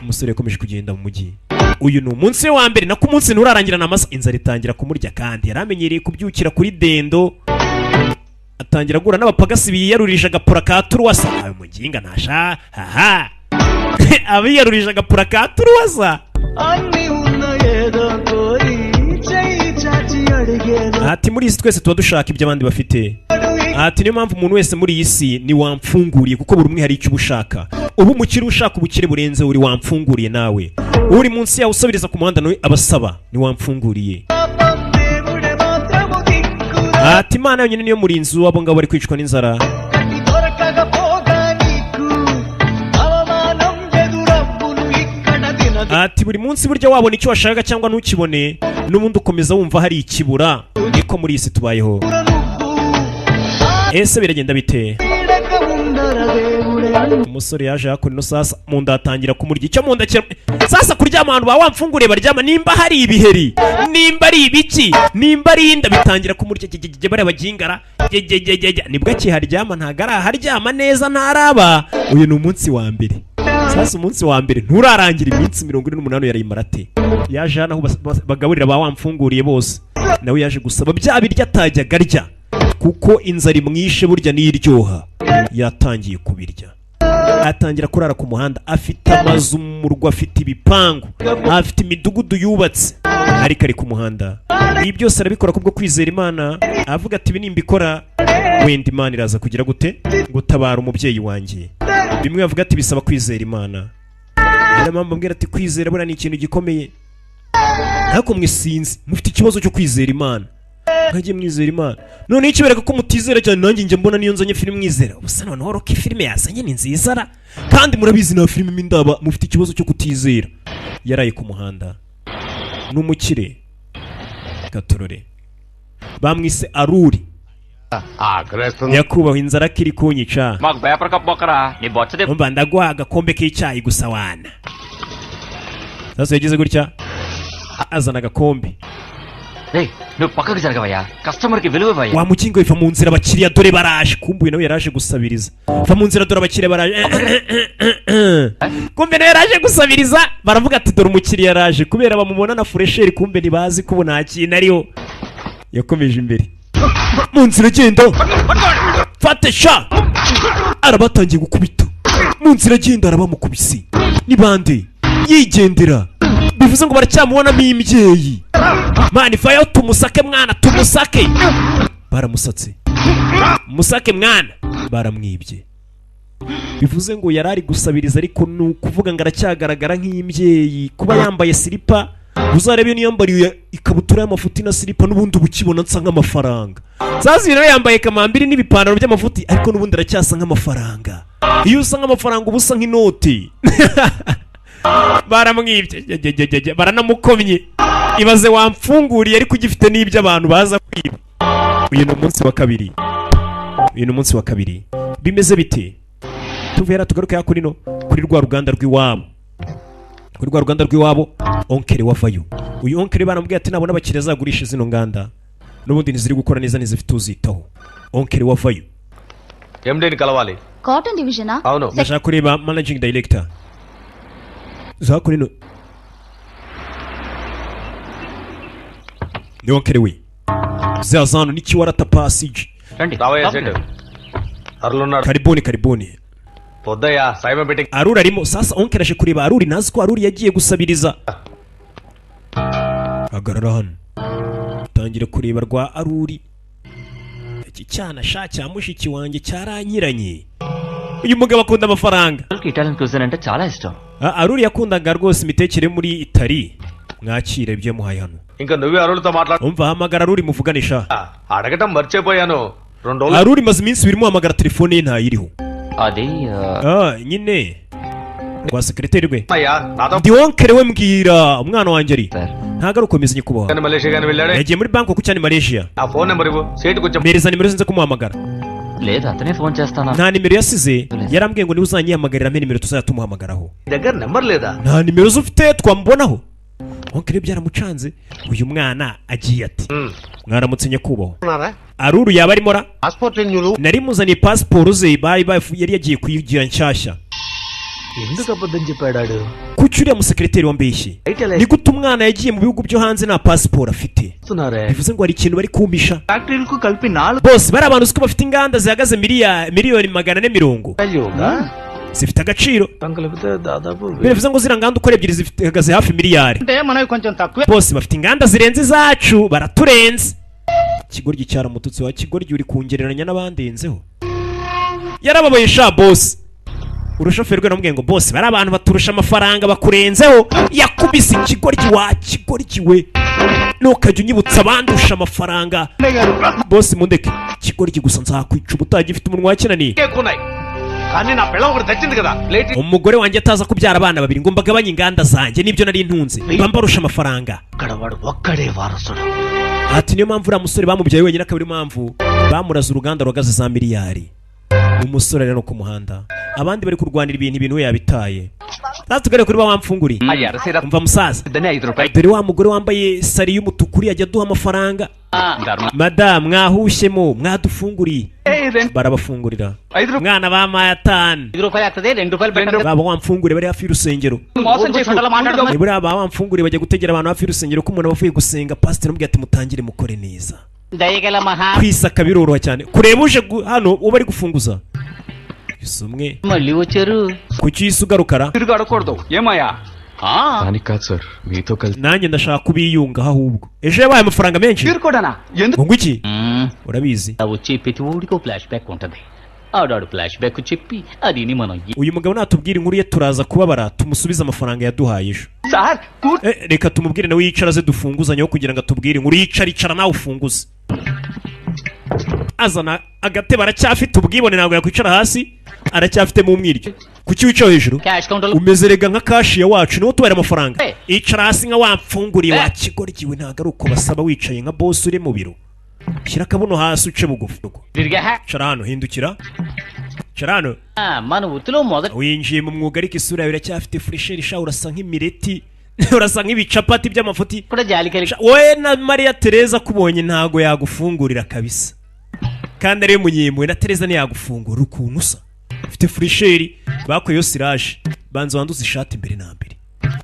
Umusore yakomeje kugenda mu mujyi. Uyu ni umunsi wa mbere nako umunsi nturarangira namasa inzara itangira kumurya kandi yaramenyereye kubyukira kuri dendo. Atangira gura n'abapagasi biyarurije agapura ka turuwasa. Ayo muginga ntasha. Haha. Abiyarurije agapura ka turuwasa. Ati muri isi twese tuba dushaka ibyo abandi bafite. Ati niyo mpamvu umuntu wese muri iyi si ni wamfunguriye kuko buri umwe hari icyo ubushaka. Ubu umukire ushaka ubukire burenze uri wamfunguriye nawe. Uri munsi yawe usabiriza ku muhanda nawe abasaba ni wamfunguriye. Ati Imana yonyine niyo murinzi wabo ngabo bari kwicwa n'inzara. Ati buri munsi burya wabona icyo washaka cyangwa ntukibone n'ubundi ukomeza wumva hari ikibura. Niko muri isi tubayeho. Ese biragenda bite? Umusore yaje yakora ino sasa mu nda atangira kumurya icyo mu nda sasa kuryama ahantu ba wamfunguriye baryama nimba hari ibiheri nimba ari ibiki nimba ari inda bitangira kumurya bare bagingara nibwo akiharyama ntago araharyama neza ntaraba. Uyu ni umunsi wa mbere. Sasa umunsi wa mbere nturarangira iminsi 48 yari marate. Yaje hano bagaburira ba wamfunguriye bose nawe yaje gusaba bya birya atajyaga arya kuko inzara imwishe burya niryoha. Yatangiye kubirya atangira kurara ku muhanda. Afite amazu mu murwa, afite ibipangu, afite imidugudu yubatse ariko ari ku muhanda. Ibi byose arabikora kubwo kwizera Imana. Avuga ati ibi nimbikora wenda Imana iraza kugira gute gutabara umubyeyi wanjye. Bimwe bavuga ati bisaba kwizera Imana. Niyo mpamvu mbwira ati kwizera bura ni ikintu gikomeye. Ariko mwisinzi mufite ikibazo cyo kwizera Imana. Nkagiye mwizera Imana none ikibereka ko mutizera cyane nanjye njye mbona niyo nzanye filime mwizera. Ubusa none horo ko filime yazanye ni nziza kandi murabizi na filime mindaba mufite ikibazo cyo kutizera. Yaraye ku muhanda n'umukire gatorore bamwise Aruri. Yakubaho inzara kiri kunyica. Umva ndaguha agakombe k'icyayi gusa wana. Sasa yagize gutya azana agakombe. Wa mukingo ifa mu nzira abakiriya dore baraje. Kumbuye nawe yaraje gusabiriza. Va mu nzira dore abakiriya baraje. Kumbe nawe yaraje gusabiriza. Baravuga ati dore umukiriya yaraje kubera bamubona na fresheri. Kumbe ntibazi ko nta kintu ariho. Yakomeje imbere mu nzira agenda. Fate sha arabatangiye gukubita. Mu nzira agenda arabamukubise. Ni bande yigendera. Bivuze ngo baracyamubonamo imbyeyi. Mani fayo tumusake mwana tumusake. Baramusatse. Musake mwana baramwibye. Bivuze ngo yarari gusabiriza ariko nukuvuga ngo aracyagaragara nk'imbyeyi. Kuba yambaye silipa uzarebe niyo yambariye ikabutura y'amafuti na silipa n'ubundi bukibona nsa nk'amafaranga. Sasa rero yambaye kamambiri n'ibipantaro by'amafuti ariko n'ubundi aracyasa nk'amafaranga. Iyo usa nk'amafaranga ubusa nk'inoti. Baramwibye baranamukomye. Ibaze wamfunguriye ariko ugifite n'ibyo abantu baza kwiba. Uyu ni umunsi wa kabiri. Uyu ni umunsi wa kabiri. Bimeze bite? Tuvera tugaruka ya kuri no kuri rwa ruganda rw'iwabo. Kuri rwa ruganda rw'iwabo onkere wavayo. Uyu onkere baramubwiye ati nabona abakiriya zagurisha zino nganda n'ubundi ntiziri gukora neza nizifite uzitaho. Onkere wavayo. MD ni kalawali. Cotton division ah? Auno. Ndashaka kureba managing director. Zakuri no. Ni onkere we. Zazano niki warata passage. Kariboni. Podaya Simon Betting. Aruri arimo sasa onkere aje kureba Aruri nazi ko Aruri yagiye gusabiriza. Agarara hano. Tangira kureba rwa Aruri. Iki cyana sha cya mushiki wanjye cyaranyiranye. Uyu mugabo akunda amafaranga. Italian cuisine ante chala ishtam. Aruri yakundaga rwose imitekere muri Itali. Mwakire ibyo muhaye hano. Inka nuwe Aruriతో మాట్లాడు. Umva hamagara Aruri muvuganisha. అడగటం మర్చిపోయాను. 2 రోజులు Aruri maze iminsi birimo hamagara telefone ye ntayiriho. Adi nyine rwa sekreteri rwe అయ్యా నాతో ndi wonkere we mbwira umwana wanjye ari sir ntabwo ari ukomeza nyakubahwa కానీ మలేషియా కానీ వెళ్ళాడే yagiye muri banki ku cyane Malaysia ఆ phone number ఇవ్వు సీటుకు వచ్చి mpereza nimero zinze kumuhamagara లేదు అతనే ఫోన్ చేస్తాను nta nimero yasize yarambwiye ngo niwe uzanyihamagarira ampe nimero tuzajya tumuhamagaraho దగ్గర నెంబర్ లేదా nta nimero ufite twamubonaho wonkere byaramucanze uyu mwana agiye ati mwaramutse nyakubahwa aruru yaba arimo ra passport రెన్యూలు nari muzaniye pasiporo ze yari yagiye kuyigira nshyashya ఎందుకు అబద్ధం చెప్పాడాడు kuki uriya musekreteri wambeshye ni gute umwana yagiye mu bihugu byo hanze nta pasiporo afite bivuze ngo hari ikintu bari kumpisha ఫ్యాక్టరీలకు కలిపి 4 bose bari abantu uzi ko bafite inganda zihagaze miliyoni 440 zifite agaciro bivuze ngo ziriya nganda uko ari ebyiri zihagaze hafi miliyari అంటే మనవి కొంచెం తక్కువే bose bafite inganda zirenze izacu baraturenze ikigoryi cyaramututse wa kigoryi uri kungereranya n'abandenzeho yarababaye sha boss urushoferi rwe namubwiye ngo boss bari abantu baturusha amafaranga bakurenzeho yakubise ikigoryi wa kigoryi we nukajya unyibutsa abandusha amafaranga boss mundeke ikigoryi gusa nzakwica ubutagifite umunwa wakinaniye ఎక్కున్నాయి కానీ నా పిల్ల ఒకటి తెచ్చింది కదా late umugore wanjye ataza kubyara abana babiri ngo mbagabanye inganda zanjye nibyo nari ntunze bambarusha amafaranga ఇక్కడ వాడు ఒక్కడే వారసుడు ati niyo mpamvu uriya musore bamubyaye wenyine akaba ariyo mpamvu bamuraze uruganda ruhagaze za miliyari umusore rero ku muhanda abandi bari kurwanira ibintu we yabitaye natugare kuri ba wamfunguri umva musaza dore wa mugore wambaye sari y'umutuku yajya duha amafaranga madam mwahushyemo mwadufunguriye barabafungurira mwana bamaye 5 baba wamfungure bari hafi y'urusengero buriya aba wamfungure bajya gutegera abantu hafi y'urusengero ko umuntu abavuye gusenga pasiteri amubwira ati mutangire mukore neza kwisaka biroroha cyane kureba uje hano uba ari gufunguza isumwe మళ్ళీ వచ్చారు kuki yise ugarukara తిరిగి అడగకూడదు ఏమయ్యా దానికి కాదు సార్ మీతో కలిసి nanjye ndashaka kubiyungaho ahubwo ejo yabaye amafaranga menshi మీరు కూడానా ఎందుకు ngo iki urabizi వచ్చే ప్రతి ఊడికో ఫ్లాష్ బ్యాక్ ఉంటది ఆడాడు ఫ్లాష్ బ్యాక్ చెప్పి అది మనం uyu mugabo natubwira inkuru ye turaza kubabara tumusubize amafaranga yaduhaye ejo sir reka tumubwire nawe yicara ze dufunguzanyeho kugira ngo atubwire inkuru yicara nawe ufunguze azana agatebe aracyafite ubwibone ntabwo yakwicara hasi aracyafite mu mwiryo kuki wicaye hejuru cash counter umeze rega nka kashiya wacu niwo tubara amafaranga icara hasi nka wamfunguriye wa kigoryiwe ntabwo ari uko basaba wicaye nka boss uri mu biro shyira akabuno hasi uce bugufi తిరిగా cara hano hindukira cara hano మన వృత్తిలో మొదటి winjiye mu mwuga ariko isura yawe iracyafite furesheri sha urasa nk'imireti urasa nk'ibicapati by'amafuti కూడా జాలి కలిగి wowe na Maria Tereza kubonye ntago yagufungurira kabisa kandi ariyo munyemwe na Tereza ntiyagufungura ukuntu usa ufite furesheri bakoyeyo siraje banza wanduza ishati imbere na mbere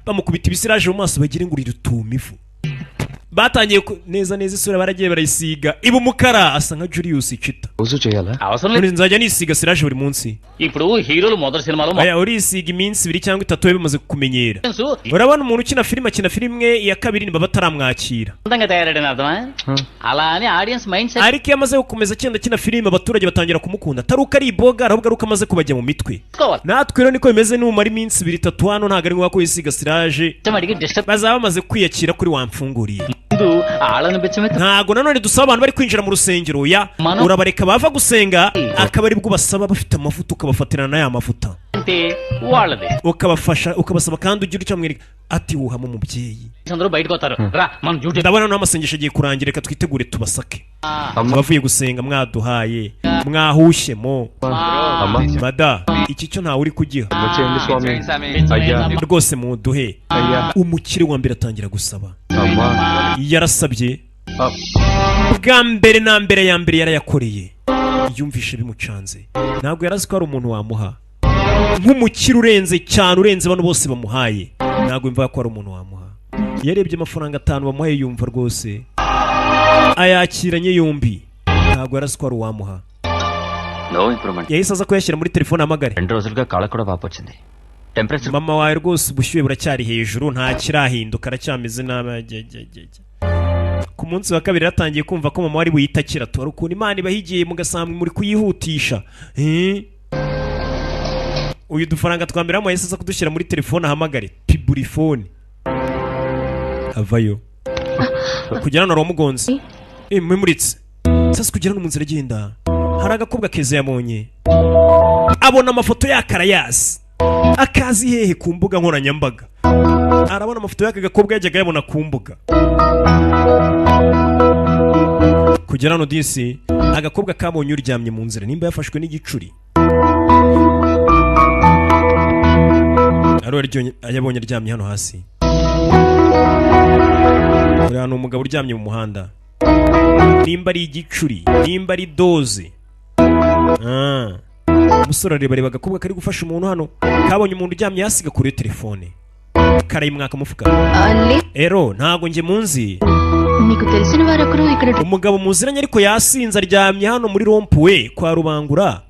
bamukubita ibisiraje mu maso bagire ngo urirutuma ivu batangiye neza isura baragiye barayisiga iba umukara asa nka Julius Chita రోజు చేయాలా అవసరం లేదు nzajya nisiga siraje buri munsi ఇప్పుడు హీరోలు మొదటి సినిమాలో aya urisiga iminsi 2 cyangwa 3 bimaze kukumenyera urabona umuntu ukina filime iya kabiri niba bataramwakira అందంగా తయారడని అర్థమా అలా అని audience mind set ariko iyo amaze gukomeza kina filime abaturage batangira kumukunda atari uko ari iboga ahubwo ari uko amaze kubajya mu mitwe natwe rero niko bimeze n'umara iminsi 2-3 hano ntabwo ari ngombwa ko yisiga siraje అడిగి disturb bazaba bamaze kwiyakira kuri wamfunguriye ఆళ్ళని బిచ్చమే ntago nanone dusaba abantu bari kwinjira mu rusengero ya urabareka bava gusenga akaba ari bwo basaba bafite amavuta ukabafatirana na ya mavuta అంటే వాళ్ళది ukabafasha ukabasaba kandi ugira icyo amwereka ati wuhamo umubyeyi అందరూ బయటకు వస్తారు రా మనం duty ndabona n'amasengesho agiye kurangira reka twitegure tubasake abavuye gusenga mwaduhaye mwahushyemo mada iki cyo ntawe uri kugiha చేయండి స్వామి అయ్యా rwose muduhe umukire wa mbere atangira gusaba అమ్మా yarasabye bwa mbere na mbere ya mbere yarayakoreye yumvishe bimucanze ntabwo yarazi ko hari umuntu wamuha nk'umukire urenze cyane urenze bano bose bamuhaye ntabwo yumva ko hari umuntu wamuha yarebye amafaranga 5 bamuhaye yumva rwose ayakiranye yombi ntabwo yarazi ko hari uwamuha no improvement yahise aza kuyashyira muri telefone amagare 2 రోజులుగా కాళ్ళకు కూడా వాపు వచ్చింది temperature mama wawe rwose ubushyuhe buracyari hejuru nta kirahinduka aracyameze nabi ku munsi wa kabiri yatangiye kumva ko mama wari buyitakira tu ukuntu Imana ibahigiye mugasanga muri kuyihutisha uyu dufaranga twambera mu yahise aza kudushyira muri telefone ahamagare piburifone avayo kugera na romugonzi mwimuritse sasa kugera no mu nzira agenda hari agakobwa keza yabonye abona amafoto y'akarayasi akazi hehe ku mbuga nkoranyambaga arabona amafoto y'aka gakobwa yajyaga yabona ku mbuga kugera hano disi agakobwa kabonye uryamye mu nzira nimba yafashwe n'igicuri yabonye aryamye hano hasi uri hano umugabo uryamye mu muhanda nimba ari igicuri nimba ari doze umusore areba agakobwa kari gufasha umuntu hano kabonye umuntu uryamye hasi gakuriye telefone karayimwaka mufuka ero ntago nge munzi umugabo muziranye ariko yasinze aryamye hano muri rompuwe kwa Rubangura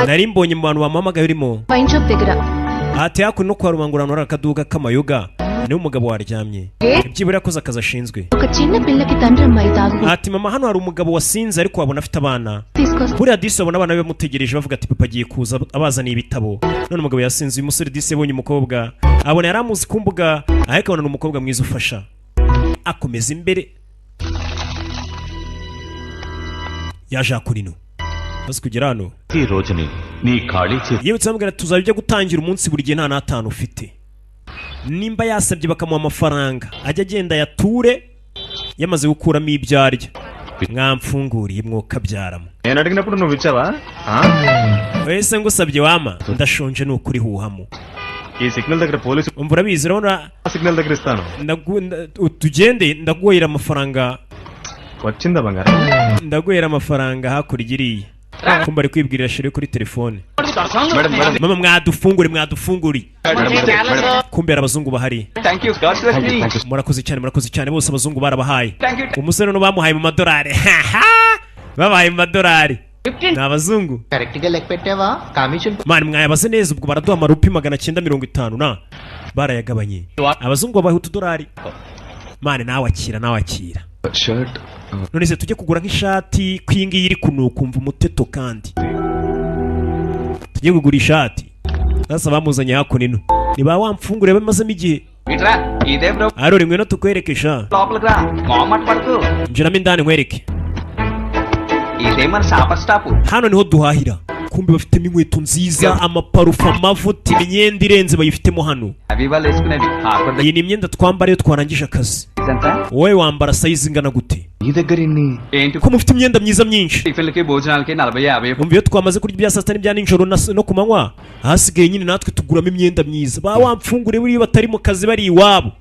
nari mbonye mu bantu bamuhamagaye urimo ati hakuno no kwa Rubangura no akaduka k'amayoga niwe umugabo waryamye ibyibura yakoze akazi ashinzwe ati mama hano hari umugabo wasinze ariko wabona afite abana buriya disi babona abana be bamutegereje bavuga ati papa agiye kuza abazaniye ibitabo none umugabo yasinze uyu musore disi yabonye umukobwa abona yari amuzi ku mbuga ariko abona umukobwa mwiza ufasha akomeza imbere yaje akurino basi kugera hano yewe tuzamubwira tuzabijya gutangira umunsi buri gihe nta n'atanu ufite nimba yasabye bakamuha amafaranga ajya agenda yature yamaze gukuramo ibyo arya mwamfunguriye mwokabyaramo అడిగినప్పుడు నువ్వు ఇచ్చావా wese ngusabye wama ndashonje nukuri huhamo ఈ సిగ్నల్ దగ్గర police umva urabizi urabona signal దగ్గర ఇస్తాను tugende ndaguhera amafaranga వచ్చిందా బంగారం ndaguhera amafaranga hakurya iriya kumba ari kwibwirira shire kuri telefone mama mwadufunguri kumbe abazungu bahari murakoze cyane bose abazungu barabahaye umusore no bamuhaye mu madolari babahaye mu madolari ni abazungu mani mwayabaze neza ubwo baraduha amarupi 950 na barayagabanye abazungu babaye utudolari mani nawe akira none se tujye kugura nk'ishati kwingi iri kunukumva umuteto kandi tujye kugura ishati sasa bamuzanye hakunino niba wamfungure bamazemo igihe aro rimwe no tukwereke sha njiramo indani nkwereke hano niho duhahira kumbe bafitemo inkweto nziza amaparufa amavuta imyenda irenze bayifitemo hano iyi ni imyenda twambara iyo twarangije akazi wowe wambara size ingana gute ko mufite imyenda myiza myinshi umva iyo twamaze kurya ibya saa sita n'ibya nijoro no ku manywa ahasigaye nyine natwe tuguramo imyenda myiza ba wamfungure buriya batari mu kazi bari iwabo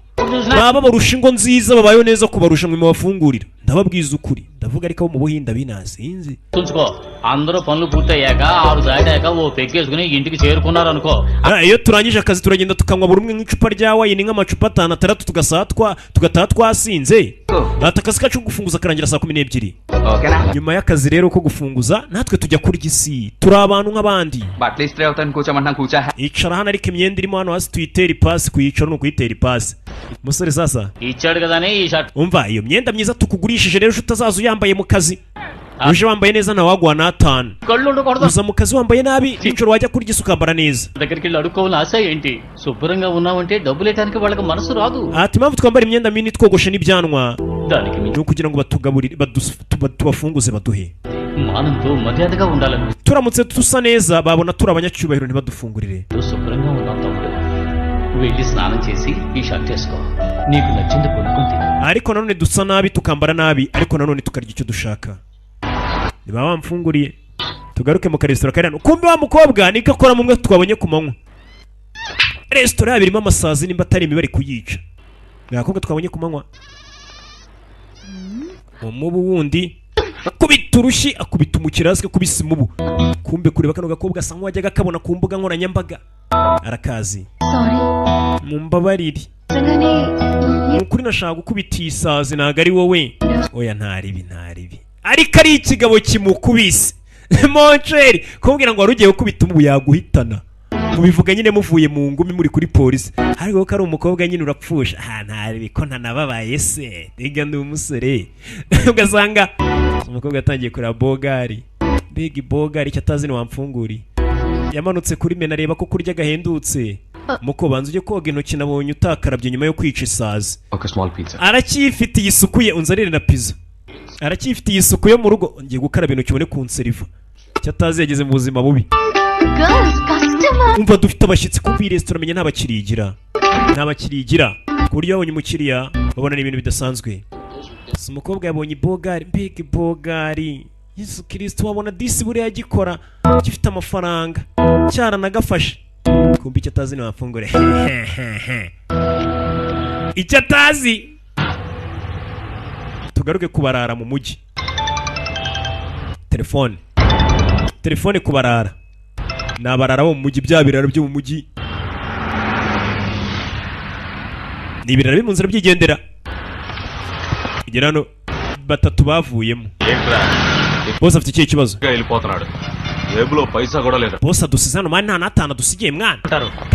baba barusha ingo nziza babayeho neza kubarusha mwe mubafungurira ndababwiza ukuri ndavuga ariko abo mu Buhinda binazinzi అందరూ పనులు పూర్తయ్యాక 6 దాటాక ఓ పెగ్గేసుకుని ఇంటికి చేరుకున్నారు అనుకో iyo turangije akazi turagenda tukanywa buri umwe nk'icupa rya wayini nk'amacupa 5-6 tugataha twasinze ati akazi kacu gufunguza karangira saa 12 nyuma y'akazi rero ko gufunguza natwe tujya kurya isi turi abantu nk'abandi icara hano ariko imyenda irimo hano hasi tuyitera ipasi kuyicara no kuyitera ipasi musore sasa ఇచ్చాడు కదా నీ ఈ shirt umva iyo myenda myiza tukugurishije rero utazaza uyambaye mu kazi uje wambaye neza na wagwa na 5 కళ్ళు కొడతా uza mu kazi wambaye nabi nijoro wajya kurya isuka ukambara neza దగ్గరికి వెళ్ళి అడుక్కోవాలని ఆశ ఏంటి శుభ్రంగా ఉన్నావంటే డబ్బులు ఇవ్వడానికి వాళ్ళకి మనసు రాదు ati impamvu twambara imyenda mini twogoshe n'ibyanwa దానికి ni ukugira ngo batugaburire tubafunguze baduhe మానంతో మర్యాదగా ఉండాలని turamutse dusa neza babona turi abanyacyubahiro ntibadufungurire శుభ్రంగా ఉన్నాం తమ్ముడు వెళ్ళి స్నానం చేసి ఈ షర్ట్ వేసుకో నీకు నచ్చింది కొనుక్కొని తిను ariko nanone dusa nabi tukambara nabi ariko nanone tukarya icyo dushaka niba bamfunguriye tugaruke mu karesitora kari hano kumbe wa mukobwa niko akora mu mwe twabonye ku manywa resitora yabirimo amasazi nimba atari imibare kuyica nakobwa twabonye ku manywa umubu wundi kubita urushi akubita umukirasi kubisa umubu kumbe kureba kano gakobwa asa nk'uwajyaga kabona ku mbuga nkoranyambaga arakazi mumbabarire ukuri nashaka gukubita isazi ntago ari wowe oya ntaribi ariko ari ikigabo kimukubise moncheri kumbwira ngo wari ugiye gukubita umubu yaguhitana mubivuga nyine muvuye mu ngumi muri kuri polisi ariko ko ari umukobwa nyine urapfusha ntaribi ko ntanababaye se ndiga ndi umusore ugasanga umukobwa yatangiye kureba bogari big bogari cyatazi ni wamfunguri yamanutse kuri mena areba ko kurya gahendutse muko banze ujye koga intoki nabonye utakarabye nyuma yo kwica isazi aracyifitiye isuku ye unzarire na pizza aracyifitiye isuku yo mu rugo ngiye gukaraba intoki ubone kunseriva cyatazi yageze mu buzima bubi umva dufite abashyitsi kumva iyi resitora menya nta bakiriya igira ku buryo babonye umukiriya babona ni ibintu bidasanzwe. Si umukobwa yabonye ibogari, mbega ibogari, Yesu Kristo, wabona disi buriya gikora gifite amafaranga cyaranagafashe, kumva icyo atazi ni wafungure icyo atazi. Tugaruke kubarara mu mujyi. Telefone kubarara ni abarara bo mu mujyi, bya biraro byo mu mujyi ni ibiraro biri mu nzira byigendera. Igera hano batatu bavuyemo. Boss afite ikihe kibazo? Boss adusize hano mani nta natana dusigiye mwana,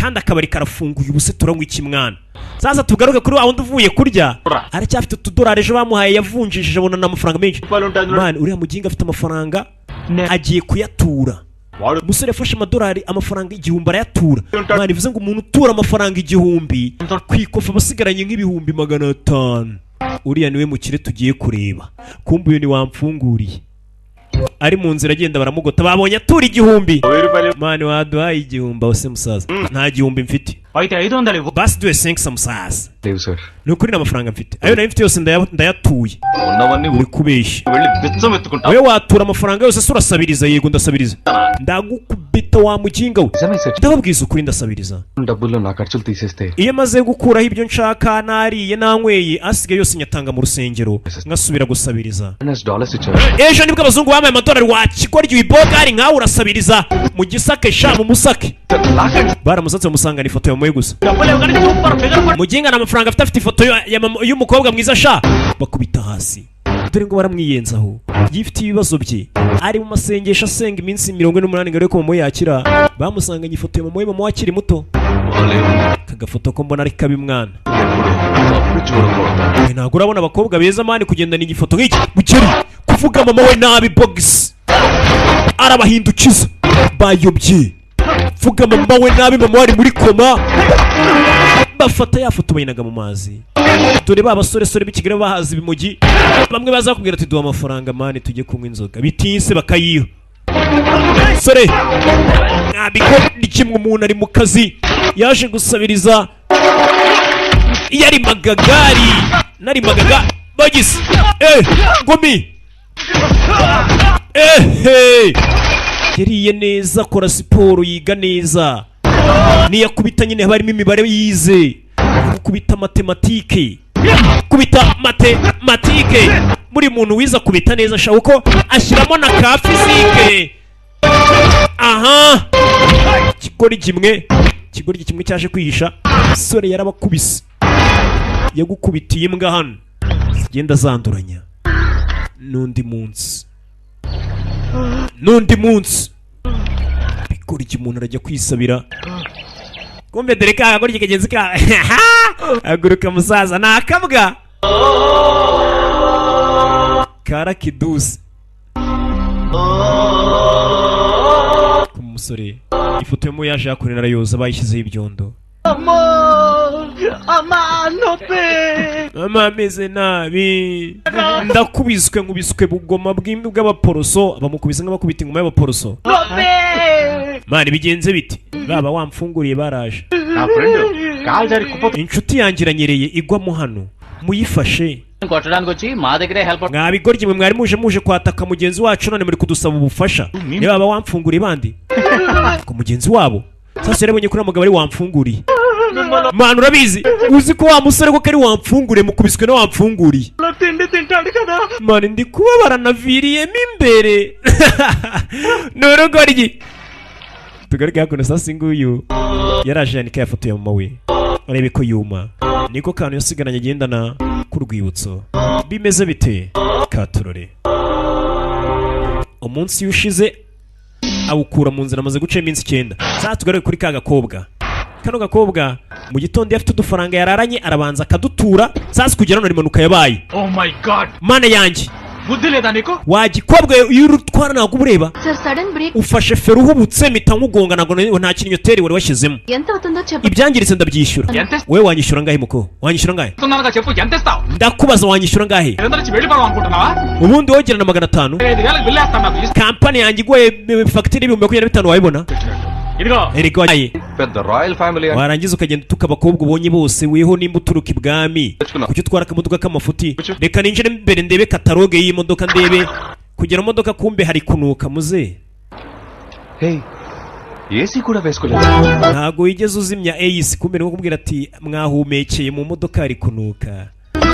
kandi akabari karafunguye ubuse turanywa iki mwana. Sasa tugaruke kuri wa wundi uvuye kurya aracyafite utudolari ejo bamuhaye yavunjishije abona n'amafaranga menshi. Mani uriya muginga afite amafaranga agiye kuyatura. Umusore yafashe amafaranga 1000 arayatura. Mani bivuze ngo umuntu utura amafaranga 1000 kwikofa basigaranye nk'ibihumbi 500. Uriya niwe mukire tugiye kureba. Kumbe uyu ni wamfunguriye. Ari mu nzira agenda baramugota babonye atura 1000. Mani waduhaye 1000 ose musaza. Nta 1000 mfite. Basi duwe 5 musaza. Nukuri n'amafaranga mfite. Ayo nayo mfite yose ndayatuye. Uri kubeshya. Oya watura amafaranga yose surasabiriza. Yego ndasabiriza. Ndagukubita wa mukinga we. Ndababwiza ukuri ndasabiriza. Iyo maze gukuraho ibyo nshaka nariye nanyweye asigaye yose nyatanga mu rusengero ngasubira gusabiriza. Ejo nibwo abazungu bamaye amadolari wakigoryo ibogari nkawe urasabiriza mu gisake sha mu musake. Baramusatse musangana ifoto ya moye gusa. Muginga na amafaranga afite ifoto y'umukobwa mwiza sha bakubita hasi. Dore ngo baramwiyenzaho. Yifite ibibazo bye. Ari mu masengesho asenga iminsi 48 ngare ko moye yakira. Bamusanganye ifoto ya moye mama wakiri muto. Kagafoto ko mbona ari kabi mwana. Ntabwo urabona abakobwa beza mani kugenda ni igifoto nk'iki. Bukeri kuvuga mama we nabi box. Arabahindukiza. Bayobye. Vuga mama we nabi mama wari muri koma. Bafata ya foto bayinaga mu mazi. Dore ba basore b'ikigere bahazi bimugi. Bamwe bazakubwira ati duha amafaranga mani tujye kunywa inzoga. Bitinse bakayiha. Sore nabiko ni kimwe umuntu ari mu kazi yaje gusabiriza. Yari magagari nari magaga bagisi. Gumi. Yariye neza, akora siporo, yiga neza. Niyakubita nyine harimo imibare yize. Kubita matematike. Kubita matematike. Muri muntu wiza kubita neza sha uko ashyiramo na ka fizike. Aha. Kigori kimwe cyaje kwihisha. Sore yarabakubise. Yagukubitiye imbwa hano. Zigenda zanduranya. Nundi munsi. Bikora iki umuntu arajya kwisabira. Kumbe dore ka agora kigenzi ka. Aguruka musaza nakabwa. Kara kidusi. Kumusore. Ifoto yo yaje yakorera arayoza bayishyizeho ibyondo. Mama ameze nabi. Ndakubiswe nkubiswe bugoma bw'abaporoso. Bamukubise nk'abakubita ingoma y'abaporoso. Mani bigenze biti. Baba wamfunguriye baraje. Inshuti yangiranyereye igwamo hano. Muyifashe. Mwabigorye mwe mwari muje kwataka mugenzi wacu none muri kudusaba ubufasha. Niba baba wamfunguriye bandi. Ko mugenzi wabo. Sasa yarebonye kuri amagabo ari wamfunguriye. Manu urabizi uzi ko wa musore ko kari wamfunguriye mukubiswe no wamfunguriye. Mani ndi kubabara naviriyemo imbere. N'urugoryi. Tugaruke hakuno sasa nguyu yaraje yanika yafoto ya mama we. Arebe ko yuma. Niko kantu yasigaranye agendana ku rwibutso. Bimeze bite? Katurore. Umunsi ushize awukura mu nzira amaze guca iminsi 9. Sasa tugaruke kuri kagakobwa. Kano gakobwa mu gitondo yafite udufaranga yararanye arabanza akadutura. Sasa kugera no rimanuka yabaye. Oh my god. Mane yanjye. Budile niko? Wagikobwa y'urutwara nago ureba. Sir sudden break. Ufashe feru uhubutse mita nkugonga nago nta kinyoteri wari washyizemo. Yenta utundo chepa. Ibyangiritse ndabyishyura. Wewe wanyishyura ngahe muko? Wanyishyura ngahe? Tunanaga chepu yantestaw. Ndakubaza wanyishyura ngahe? Endara chibeli baro ankutunawa? Ubundi wogerana 500. Kampani yanjye igwe facture 25,000 wayibona? erega పెద్ద royal family warangiza ukagenda utuka abakobwa ubonye bose weho nimba uturuka ibwami kuki utwara akamodoka k'amafuti reka ninjire imbere ndebe kataloge y'iyi modoka ndebe kugera modoka kumbe hari kunuka muze hey AC కూడా వేసుకోలేదు ntago wigeze uzimya AC kumbe niko kubwira ati mwahumekeye mu modoka hari kunuka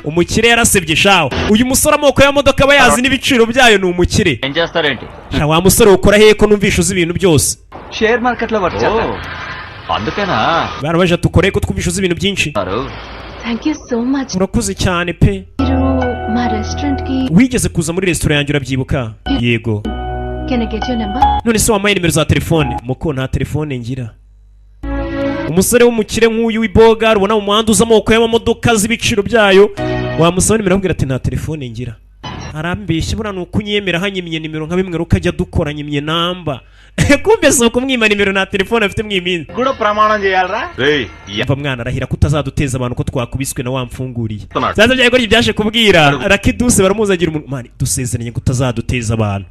umukire yarasebye shawo uyu musore amoko ya modoka bayazi n'ibiciro byayo ni umukire ఏం చేస్తారేంటి wa musore ukora hehe ko numvisha uzi ibintu byose share market లో వర్క్ చేస్తాను అందుకేనా barabaje tukoreye ko twumvisha uzi ibintu byinshi thank you so much urakuze cyane pe మీరు మా రెస్టారెంట్ కి wigeze kuza muri restaurant yanjye urabyibuka yego can I get your number none se wamaye nimero za telefone muko nta telefone ngira umusore w'umukire nk'uyu w'iboga rubona mu muhanda uza amoko y'amamodoka z'ibiciro byayo wamusaba nimero akubwira ati nta telefone ngira arambeshye buriya ni ukunyemera hanyimye nimero nka bimwe ukajya dukora nyimye namba kumbe si ukumwima nimero nta telefone afite mw'iminsi కూడా ప్రమాణం చేయాలరా mva mwana arahira ko utazaduteza abantu ko twakubiswe na wamfunguriye zaza byaye ko byaje kubwira rakiduse baramuzagira umuntu mani dusezeranye ko utazaduteza abantu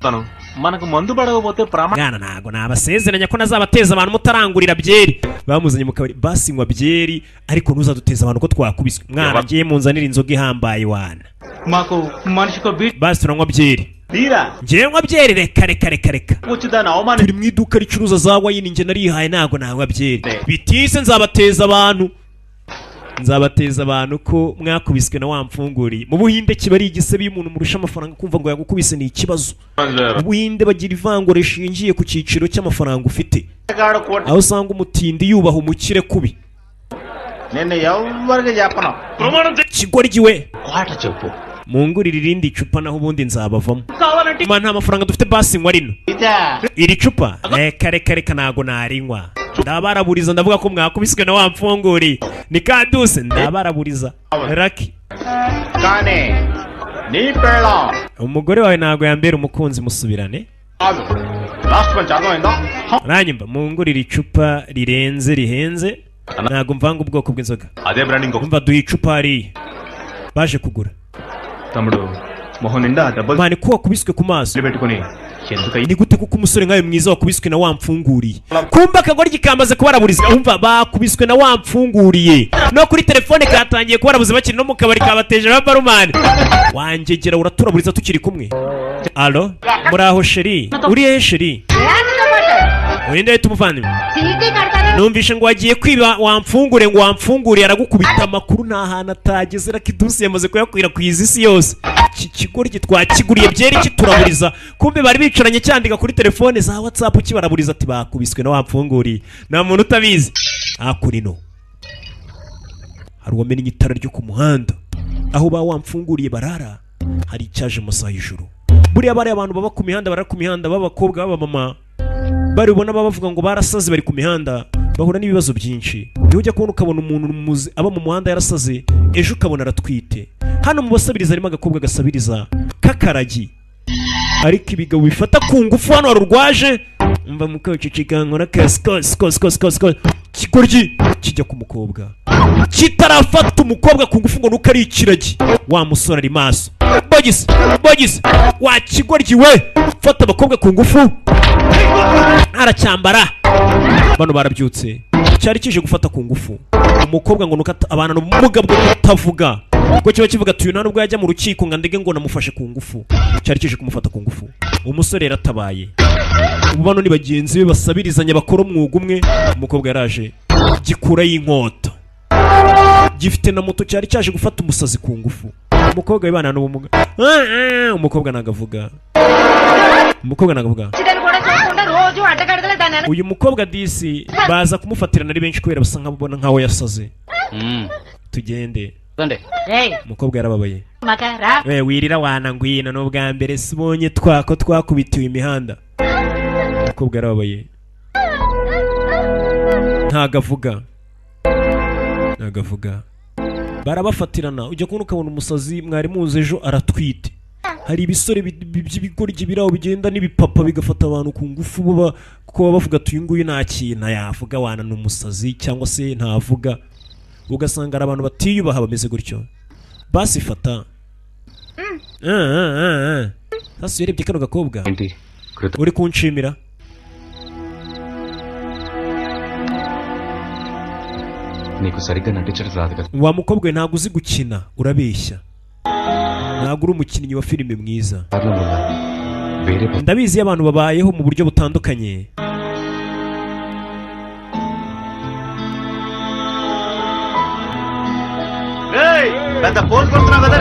మనకు మందు పడకపోతే mwana ntago nabasezeranya ko nazabateza abantu mutarangurira byeri bamuzanye mu kabari basinywa byeri ariko ntuzaduteza abantu ko twakubiswe mwana ngiye munzanira inzoga ihambaye wana మాకు మనిషికో beat basi turanywa byeri తీరా ngiye nywa byeri reka కూర్చుదాని అవమానం turi mu iduka ricuruza za wayini njye narihaye ntago nanywa byeri bitise nzabateza abantu ko mwakubiswe na wamfunguriye mu Buhinde kiba ari igisebe iyo umuntu murusha amafaranga kumva ngo yagukubise ni ikibazo mu Buhinde bagira ivangura rishingiye ku cyiciro cy'amafaranga ufite aho usanga umutindi yubaha umukire kubi నేను ఎవరికి చెప్పను kigoryi we కోట చెప్పు mungurira irindi cupa naho ubundi nzabavamo ma nta mafaranga dufite basi nywa rino iri cupa reka ntago narinywa ndabaraburiza ndavuga ko mwakubiswe na wamfunguriye ni kaduse ndabaraburiza raki కానీ నీ పెళ్ళం umugore wawe ntago yambera umukunzi musubirane కాదు లాస్ట్ మంచి అర్థమైందా uranyumva mungurira icupa rihenze ntago mvanga ubwoko bw'inzoga అదే branding umva duha icupa hariya baje kugura తమ్ముడు మొహం నిండా దెబ్బలు mani ko wakubiswe ku maso పెట్టుకుని ఎందుకై ni gute kuko umusore nkawe mwiza wakubiswe na wamfunguriye kumba akagoryi kamaze kubaraburiza umva bakubiswe na wamfunguriye no kuri telefone katangiye kubarabuza bakiri no mu kabari kabateje ababarumani wanjegera uraturaburiza tukiri kumwe alo muraho sheri uri he sheri urinde tumuvandimwe numvishe ngo wagiye kwiba wamfungure ngo wamfunguriye aragukubita amakuru nta hantu atageze rakidusi yamaze kuyakwirakwiza isi yose iki kigoryi twakiguriye byeri kituraburiza kumbe bari bicaranye cyandika kuri telefone za WhatsApp kibaraburiza ati bakubiswe na wamfunguriye nta muntu utabizi akurino hari uwamenye itara ryo ku muhanda aho ba wamfunguriye barara hari icyaje musaha ijuru buriya bari abantu baba ku mihanda barara ku mihanda b'abakobwa b'abamama bari ubona bavuga ngo barasaze bari ku mihanda bahura n'ibibazo byinshi niho ujya kubona ukabona umuntu aba mu muhanda yarasaze ejo ukabona aratwite hano mu basabiriza harimo agakobwa gasabiriza k'akaragi ariko ibigabo bifata ku ngufu hano warurwaje mva mukawucicika nkora kasikosikosikosikosikosiko kigoryi kijya ku mukobwa kitarafata umukobwa ku ngufu ngo nuko ari ikiragi wa musore ari maso bogisi wa kigoryi we fata abakobwa ku ngufu aracyambara bano barabyutse cyari kije gufata ku ngufu umukobwa ngo nuko abana n'ubumuga bwo kutavuga ngo kiba kivuga tuyu nta nubwo yajya mu rukiko ngo ndege ngo namufashe ku ngufu cyari kije kumufata ku ngufu umusore yaratabaye ubu bano ni bagenzi be basabirizanya bakora umwuga umwe umukobwa yaraje gikura y'inkota gifite na moto cyari cyaje gufata umusazi ku ngufu umukobwa wibana n'ubumuga umukobwa nagavuga uyu mukobwa disi baza kumufatirana ari benshi kubera basa nk'abona nkaho yasaze tugende umukobwa yarababaye we wirira wana ngwino n'ubwa mbere sibonye twako twakubitiwe imihanda umukobwa yarababaye ntagavuga barabafatirana ujya kubona ukabona umusazi mwari muzi ejo aratwite hari ibisore by'ibigoryi biraho bigenda n'ibipapa bigafata abantu ku ngufu kuko baba bavuga ati uyu nguyu nta kintu yavuga wana ni umusazi cyangwa se ntavuga ugasanga ari abantu batiyubaha bameze gutyo basifata sasa urebye kano gakobwa uri kunshimira నీకు సరిగ్గా నటించడం రాదు కదా. wa mukobwa we ntabwo uzi gukina urabeshya ntabwo uri umukinnyi wa filime mwiza ndabizi abantu babayeho mu buryo butandukanye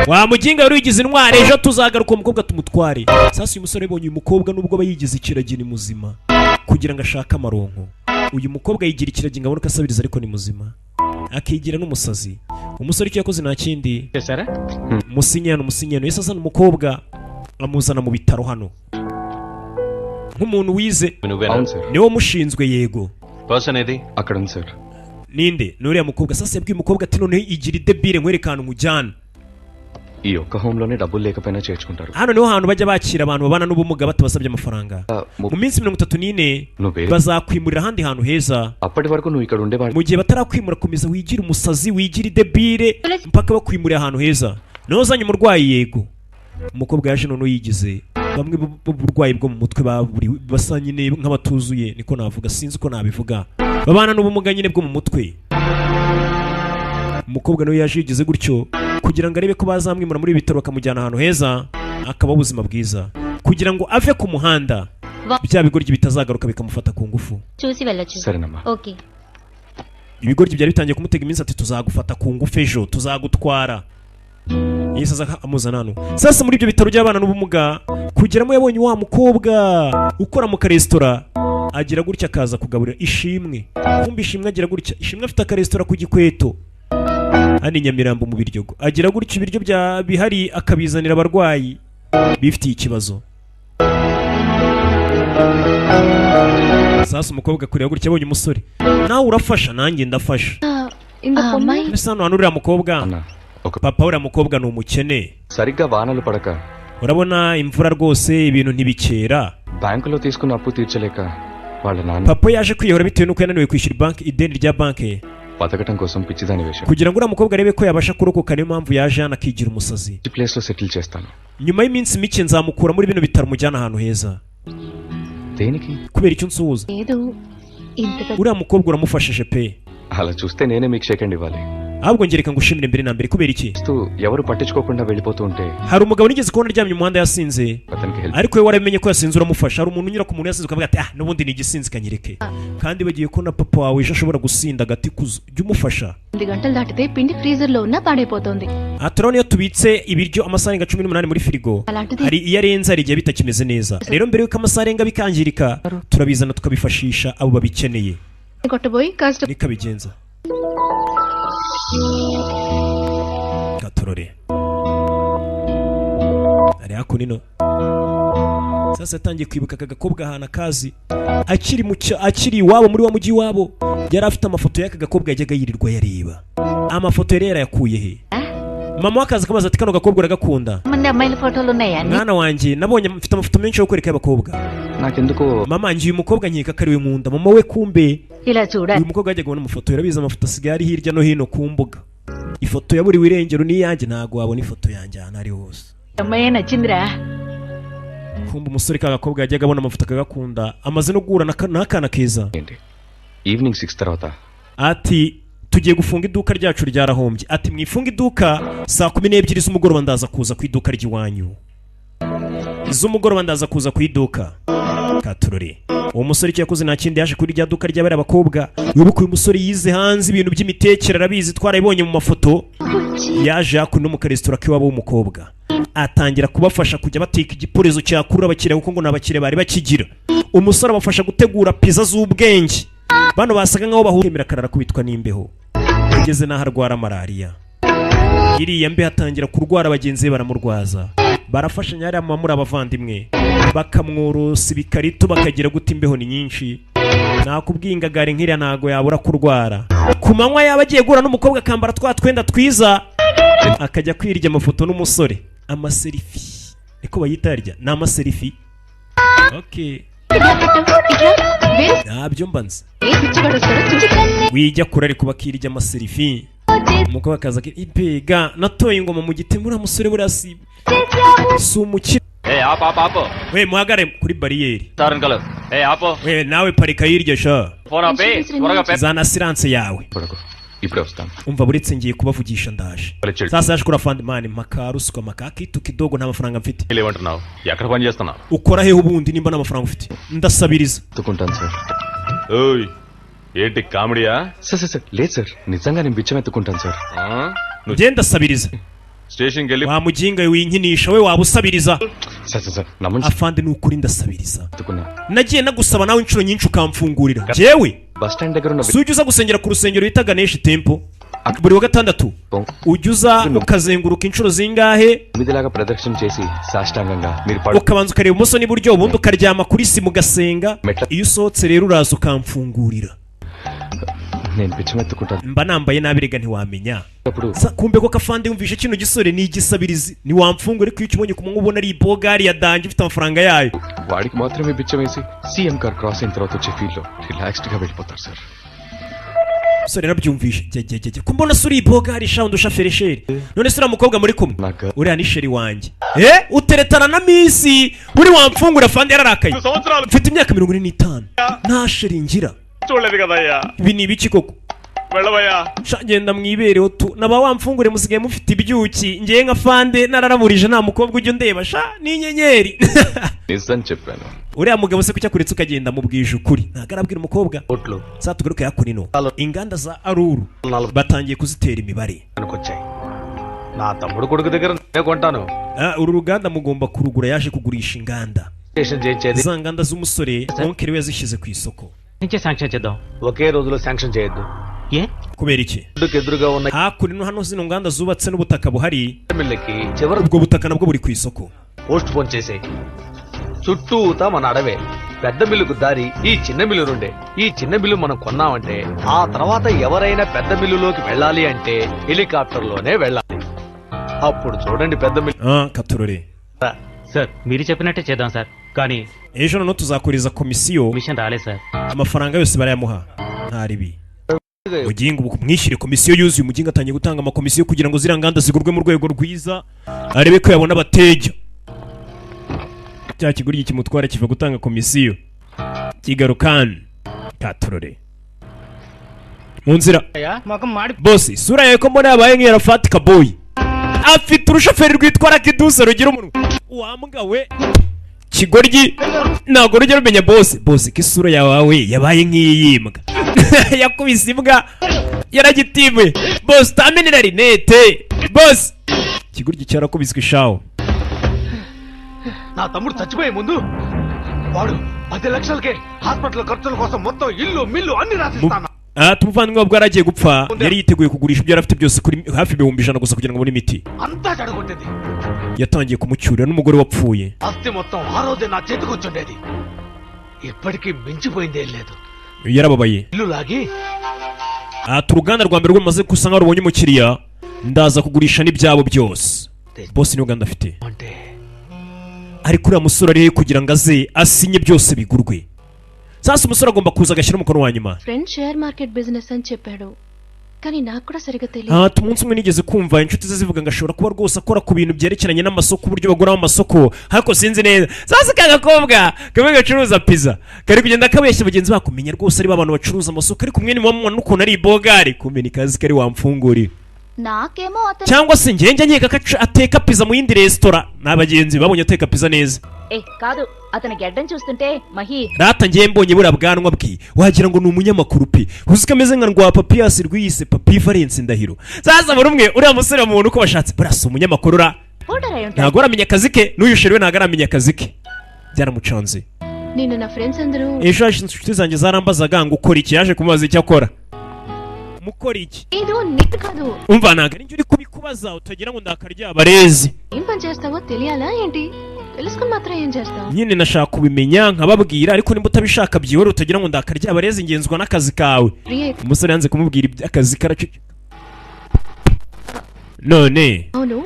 wa muginga wari wigize intwari ejo tuzagaruka umukobwa tumutware sasa uyu musore yabonye uyu mukobwa nubwo aba yigize ikiragi ni muzima kugira ngo ashake amaronko uyu mukobwa yigira ikiragi ngo abone ko asabiriza ariko ni muzima akigira n'umusazi umusore icyo yakoze nta kindi musinyano yese azana umukobwa amuzana mu bitaro hano nk'umuntu wize niwe wamushinzwe yego ninde nuriya mukobwa sasa yabwiye umukobwa ati noneho igira idebire nkwerekana umujyana iyo kahomlone double lekapena చేర్చుకుంటారు hano niho hantu bajya bakira abantu babana n'ubumuga batabasabye amafaranga mu minsi 34 bazakwimurira ahandi hantu heza అప్పటి వరకు నువ్వు ఇక్కడ ఉండే mu gihe batarakwimura komeza wigira umusazi wigira idebire mpaka bakwimurira ahantu heza niho uzanye umurwayi yego umukobwa yaje noneho yigize bamwe b'uburwayi bwo mu mutwe basa nyine nk'abatuzuye niko navuga sinzi uko nabivuga babana n'ubumuga nyine bwo mu mutwe umukobwa nawe yaje yigize gutyo kugira ngo arebe ko bazamwimura muri bitaro bakamujyana ahantu heza akaba ubuzima bwiza kugira ngo ave ku muhanda bya bigoryi bitazagaruka bikamufata ku ngufu Okay. ibigoryi byari bitangiye kumutega iminsi ati tuzagufata ku ngufu ejo tuzagutwara Yesu aza amuzana hano sasa muri ibyo bitaro by'abana n'ubumuga kugeramo yabonye wa mukobwa ukora mu karesitora agira gutya akaza kugaburira ishimwe kumbi ishimwe agira gutya ishimwe afite akaresitora ku Gikweto hani Nyamirambo mu Biryogo agira gutya ibiryo bya bihari akabizanira abarwayi bifitiye ikibazo sasa umukobwa kureba gutya abonye umusore nawe urafasha nanjye ndafasha mbese hano uriya mukobwa papa uriya mukobwa ni umukene సరిగ్గా వానలు పడక urabona imvura rwose ibintu ntibikera బ్యాంకులో తీసుకున్న అప్పు తీర్చలేక వాళ్ళ నాన్న papa yaje kwiyahura bitewe nuko yananiwe kwishyura banki ideni rya banki బతకటం కోసం పిచ్చిదాని వేషం kugira ngo uriya mukobwa arebe ko yabasha kurokoka niyo mpamvu yaje hano akigira umusazi ఈ ప్లేస్ లో సెటిల్ చేస్తాను nyuma y'iminsi mike nzamukura muri bino bitaro mujyana ahantu heza దేనికి kubera icyo nsuhuza uriya mukobwa uramufashije pe అలా చూస్తే నేనే మీకు సెకండ్ ఇవ్వాలి ahubwo ngereka ngushimire mbere na mbere kubera iki ఎవరు పట్టించుకోకుండా వెళ్ళిపోతూ ఉంటే hari umugabo nigeze kubona aryamye mu muhanda yasinze ariko we waramenye ko yasinze uramufasha hari umuntu unyura ku muntu yasinze ukavuga ati n'ubundi ni igisinzi kanyereke kandi bagiye ko na papa wawe ejo ashobora gusinda agati kuzo jya umufasha 8 గంటలు దాటితే పిండి ఫ్రీజర్ లో ఉన్న పాడైపోతుంది turabona iyo tubitse ibiryo amasaha arenga 18 muri firigo hari iyo arenze hari igihe bitakimeze neza rero mbere yuko amasaha arenga bikangirika turabizana tukabifashisha abo babikeneye కొట్టబోయి cost nikabigenza katorore ari hakunino sasa yatangiye kwibuka aka gakobwa ahantu akazi akiri iwabo muri wa mujyi wabo yari afite amafoto y'aka gakobwa yajyaga yirirwa yareba amafoto yari yarayakuye he mama wakaza akabaza ati kano gakobwa uragakunda అమ్మాయిల ఫోటోలు ఉన్నాయా mwana wanjye nabonye mfite amafoto menshi yo kwereka y'abakobwa నాకెందుకో mama njye uyu mukobwa nkeka ko ari we nkunda mama we kumbe ఇలా చూడ uyu mukobwa yajyaga abona amafoto yarabizi amafoto asigaye ari hirya no hino ku mbuga ifoto yaburiwe irengero n'iyanjye ntabwo wabona ifoto yanjye ahantu ari hose అమ్మాయి నచ్చిందిరా kumbe umusore k'agakobwa yajyaga abona amafoto akagakunda amaze no guhura n'akana keza evening 6 తర్వాత ati tugiye gufunga iduka ryacu ryarahombye ati mwifunga iduka saa 12 z'umugoroba ndaza kuza ku iduka ry'iwanyu z'umugoroba ndaza kuza ku iduka katurore uwo musore icyo yakoze nta kindi yaje kuri rya duka ry'abari abakobwa wibuka uyu musore yize hanze ibintu by'imitekere arabizi twarabibonye mu mafoto yaje hakuno mu karesitora k'iwabo w'umukobwa atangira kubafasha kujya bateka igiporezo cyakurura abakiriya kuko ngo n'abakiriya bari bakigira umusore abafasha gutegura pizza z'ubwenge bano basaga nkaho bahumira karara kubitwa n'imbeho ugeze naho arwara malaria iriya mbe hatangira kurwara bagenzi be baramurwaza barafashanya hariya muri abavandimwe bakamworosa ibikarito bakagira guta imbeho ni nyinshi nakubwiye ingagari nk'iriya ntago yabura kurwara ku manywa yaba agiye guhura n'umukobwa akambara twa twenda twiza akajya kwirya amafoto n'umusore amaserifi niko bayita harya ni amaserifi okay ntabyo mbanza wijya kure ariko bakirya amaserifi umukobwa akaza ibega natoye ingoma mu giti muri musore burasi si umukire we muhagare kuri bariyeri we nawe parika hirya sha zana siranse yawe ఇప్పుడే వస్తాను. umva buretse ngiye kubavugisha ndaje. Sasa yaje kura fund man makaruswa makakitu kidogo nta mafaranga mfite. ఏమంటున్నావు? ఎక్కడ పని చేస్తున్నావు? Ukora he ubundi nimba nta mafaranga ufite? Ndasabiriza. ఎత్తుకుంటాను సార్. ఓయ్ ఏంటి కామెడీయా? సార్ లేదు సార్, నిజంగా నేను బిచ్చం ఎత్తుకుంటాను సార్. Njye ndasabiriza. స్టేషన్కి వెళ్ళి wa mujinga winkinisha we waba usabiriza. Sir నమ్మండి. Afande ni ukuri ndasabiriza. ఎత్తుకున్నా. Nagiye nagusaba nawe inshuro nyinshi ukamfungurira. Jewe bus stand దగ్గర ఉన్న sujya uza gusengera ku rusengero bita Ganesh Temple buri wa gatandatu ujya uza ukazenguruka inshuro zingahe మీదిలాగా ప్రదక్షిణ చేసి సాష్టాంగంగా మీరు ukabanza ukareba ibumoso n'iburyo ubundi ukaryama kuri sima ugasenga. Iyo usohotse rero uraza ukamfungurira. నేను బిచ్చం ఎత్తుకుంటాను. mba nambaye nabi rega ntiwamenya. Kumbe ko Kafande yumvishe kino gisore ni igisabirizi niwamfungure ko iyo ukibonye ku munwa ubona ari ibogari ya danje ifite amafaranga yayo. వాడికి మాత్రమే బిచ్చం వేసి CM car cross అయిన తర్వాత వచ్చే ఫీల్ లో రిలాక్స్డ్ గా వెళ్ళిపోతారు sir. So rero byumvishe jye kumbona suri ibogari shaundo sha feresheri none sura mukobwa muri kumwe uri ani sheri wanje uteretana na misi uri wamfungura Fande yararakaye mfite imyaka 45 nta sheri ngira చూడలేదు కదయ్యా. ibi ni ibiki koko వెళ్ళవయ్యా. shagenda mwibereho tu naba wamfungure musigaye mufite ibyuki ngiye nka Fande nararaburije nta mukobwa ujya ndeba sha ni inyenyeri. నిజం చెప్పాను. uriya mugabo se kucya kuretse ukagenda mubwije ukuri ntago arabwira umukobwa. Sa tugaruka yakurino inganda za Aruru batangiye kuzitera imibare. నా తమ్ముడు కొడుకు దగ్గర నేను కొంటాను. uru ruganda mugomba kurugura yaje kugurisha inganda. za nganda z'umusore onkere we yazishyize ku isoko. నుంచే శాంక్షన్ చేద్దాం. ఒకే రోజులో శాంక్షన్ చేయొద్దు. ఏ kubera iki? ఎదురుగా ఉన్న hakurino hano zino nganda zubatse n'ubutaka buhari మిల్లకి చివరి ubwo butaka nabwo buri ku isoko. Post phone చేసేయి. చుట్టూతా మన అడవే. పెద్ద మిల్లుకు దారి ఈ చిన్న మిల్లు నుండే. ఈ చిన్న మిల్లు మనం కొన్నామంటే ఆ తర్వాత ఎవరైనా పెద్ద మిల్లులోకి వెళ్ళాలి అంటే హెలికాప్టర్ లోనే వెళ్ళాలి. అప్పుడు చూడండి పెద్ద మిల్లు. katurore సార్ మీరు చెప్పినట్టే చేద్దాం సార్. కానీ ejo noneho tuzakuriza komisiyo mission రాలేదు sir. amafaranga yose barayamuha ntaribi. Mugingo mwishyire komisiyo yuzuye umugingo atangiye gutanga amakomisiyo kugira ngo ziriya nganda zigurwe mu rwego rwiza arebe ko yabona abateja. Cya kiguri kimutwara kiva gutanga komisiyo kigarukana katurore mu nzira. Boss sura yawe ko mbona yabaye nk'irafatika boy afite urushoferi rwitwara kiduse rugira umuntu wambwa we kigoryi ntago rujya rumenya boss ko isura yawe yabaye nk'iyimbwa yakubise imbwa yaragitiwe boss tamenera rinete boss kigoryi cyarakubiswe ishaho. నా తమ్ముడు చచ్చిపోయే ముందు వాడు 10 లక్షలకే హాస్పిటల్ ఖర్చుల కోసం మొత్తం ఇల్లు మిల్లు అన్ని రాసిస్తాను. tumuvandimwe bwo aragiye gupfa yari yiteguye kugurisha ibyo yarafite byose kuri hafi 100,000 gusa kugira ngo abone imiti. అంతా జడగొట్టేది. yatangiye kumucyurira n'umugore wapfuye. ఆస్తి మొత్తం ఆ రోజే నా చేతికి వచ్చుండేది. ఇప్పటికీ మించిపోయిందే లేదు. yarababaye. ఇల్లు లాగి uruganda rwa mbere rwamaze gusa nkaho rubonye umukiriya ndaza kugurisha n'ibyabo byose. Boss ni uganda afite ariko uriya musore ari kugira ngo aze asinye byose bigurwe. Sasa umusore agomba kuza agashyira umukono wa nyuma. Friend share market business అని చెప్పాడు కానీ నాకు కూడా సరిగా తెలియదు. umunsi umwe nigeze kumva inshuti ze zivuga ngo ashobora kuba rwose akora ku bintu byerekeranye n'amasoko uburyo baguramo amasoko ariko sinzi neza. Sasa kagakobwa kamwe gacuruza pizza kari kugenda kabeshya bagenzi bakumenya rwose ari abantu bacuruza amasoko ariko umwe ni mama n'ukuntu ari ibogari kumenya kazi kari wamfungurira. నాకేమో అతను cyangwa se njye nkeka ko ateka pizza mu yindi restaurant n'abagenzi babonye ateka pizza neza. కాదు అతని గెడ్డం చూస్తుంటే Mahi rata ngiye mbonye bura bwanwa bwi wagira ngo ni umunyamakuru pe uziko ameze nka rwa Papias rwise Papi Valence Ndahiro. Sasa buri umwe uriya musore mu muntu uko bashatse burasa umunyamakuru ra ntago aramenya akazi ke n'uyu sheriwe ntago aramenya akazi ke byaramucanze. నిన్న నా ఫ్రెండ్స్ అందరూ ejo inshuti zanjye zarambazaga ngo ukora iki yaje kumubaza icyo akora. Mukora iki? ఏదో నెట్ కాదు umva ntago ari njye uri kubikubaza utagira ngo ndakarya abarezi. ఏం పని చేస్తావో తెలియాలా ఏంటి? తెలుసుకుని మాత్రం ఏం చేస్తావు? nyine nashaka kubimenya nkababwira ariko nimba utabishaka byihora utagira ngo ndakarya abarezi ngenzwa n'akazi kawe. Umusore yanze kumubwira akazi karaceceka. none అవును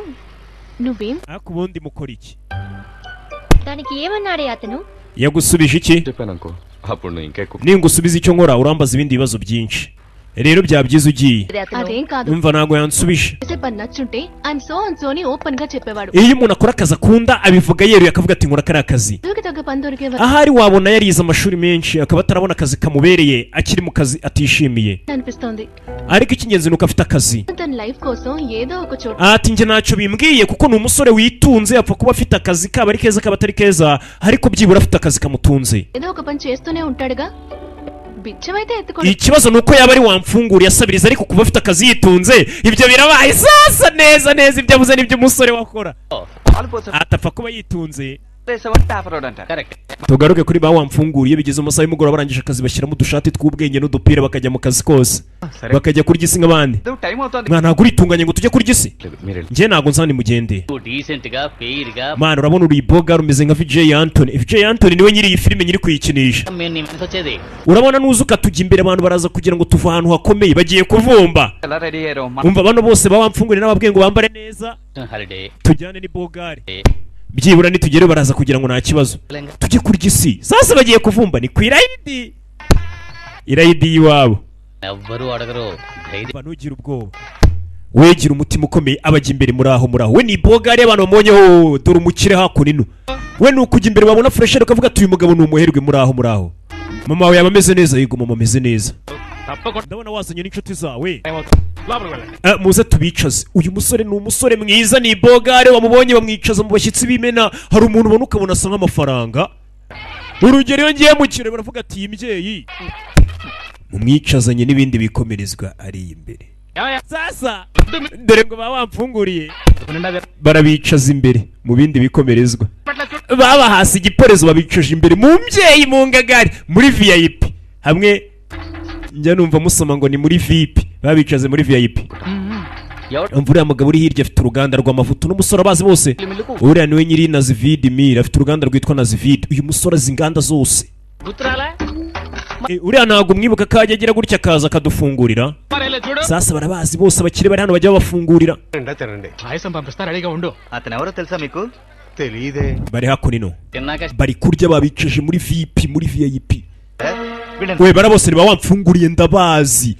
నువ్వేం ariko ubundi mukora iki? దానికి ఏమన్నాడే అతను? yagusubije iki? చెప్పాను అనుకో అప్పుడు నువ్వు ఇంకా ఎక్కువ ningusubiza icyo nkora urambaza ibindi bibazo byinshi. rero byabyiza ugiye అదేం కాదు umva ntago yansubije పని నచ్చుంటే ఐఎమ్ సో అండ్ సోని ఓపెన్ గా చెప్పేవాడు iyo umuntu akora akazi akunda abivuga yeruye akavuga ati nkora kariya kazi చదువుకి తగ్గ పని దొరికేవారు ahari wabona yarize amashuri menshi akaba atarabona akazi kamubereye akiri mu kazi atishimiye అనిపిస్తోంది ariko icy'ingenzi ni uko afite akazi తన లైఫ్ కోసం ఏదో ఒక చోట ati njye ntacyo bimbwiye kuko ni umusore witunze apfa kuba afite akazi kaba ari keza kaba atari keza ariko byibura afite akazi kamutunze ఏదో ఒక పని చేస్తూనే ఉంటాడుగా బిచ్చమైతే ఎత్తుకో ikibazo ni uko yaba ari wamfunguriye asabiriza ariko kuba afite akazi yitunze ibyo birabaye sasa neza neza ibyo avuze n'ibyo umusore wakora atapfa kuba yitunze tugaruke kuri ba wamfunguriye bigeze umusaya w'umugoroba barangije akazi bashyiramo udushati tw'ubwenge n'udupira bakajya mu kazi kose bakajya kurya isi nk'abandi mwana ntabwo uritunganye ngo tujye kurya isi njye ntabwo nzani mugende decent గా ఫెయిర్ గా mwana urabona uri boga rumeze nka VJ Anthony VJ Anthony niwe nyiri iyi filime nyiri kuyikinisha మేము నీ మనసు వచ్చేది urabona nuza ukatujya imbere abantu baraza kugira ngo tuve ahantu hakomeye bagiye kuvumba umva bano bose bawamfunguriye n'ababwiye ngo bambare neza holiday tujyane ni bogari byibura nitugere baraza kugira ngo nta kibazo tujye kurya isi sasa bagiye kuvumba ni ku irayidi y'iwabo ఎవ్వరూ అడగరు ధైర్యం ntugire ubwoba wegira umutima ukomeye abajya imbere muri aho we ni bogari abantu bamubonyeho dore umukire hakuno we ni ukujya imbere babona furesheri ukavuga ati uyu mugabo ni umuherwe muri aho mama wawe yaba ameze neza yego mama ameze neza ndabona wazanye n'inshuti zawe muze tubicaze uyu musore ni umusore mwiza ni bogare wamubonye bamwicaza mu bashyitsi b'imena hari umuntu ubona ukabona asa nk'amafaranga urugero iyo ngiye mu kirori baravuga ati iyi mbyeyi mumwicazanye n'ibindi bikomerezwa ari imbere sasa dore ngo baba wamfunguriye barabicaza imbere mu bindi bikomerezwa baba hasi igiporezo babicaje imbere mu mbyeyi mu ngagari muri VIP hamwe njya numva musoma ngo ni muri VIP babicaze muri VIP uriya mugabo uri hirya afite uruganda rw'amavuta n'umusore abazi bose uriya niwe nyiri Nazivid Mir afite uruganda rwitwa Nazivid uyu musore azi inganda zose uriya ntabwo umwibuka ko ajya agira gutya akaza akadufungurira sasa barabazi bose abakire bari hano bajya babafungurira పాయసం పంపిస్తా రెడీగా ఉండు అతను ఎవరో తెలుసా మీకు తెలీదే bari hakuno తిన్నాక bari kurya babicaje muri VIP muri VIP we bara bose niba wamfunguriye ndabazi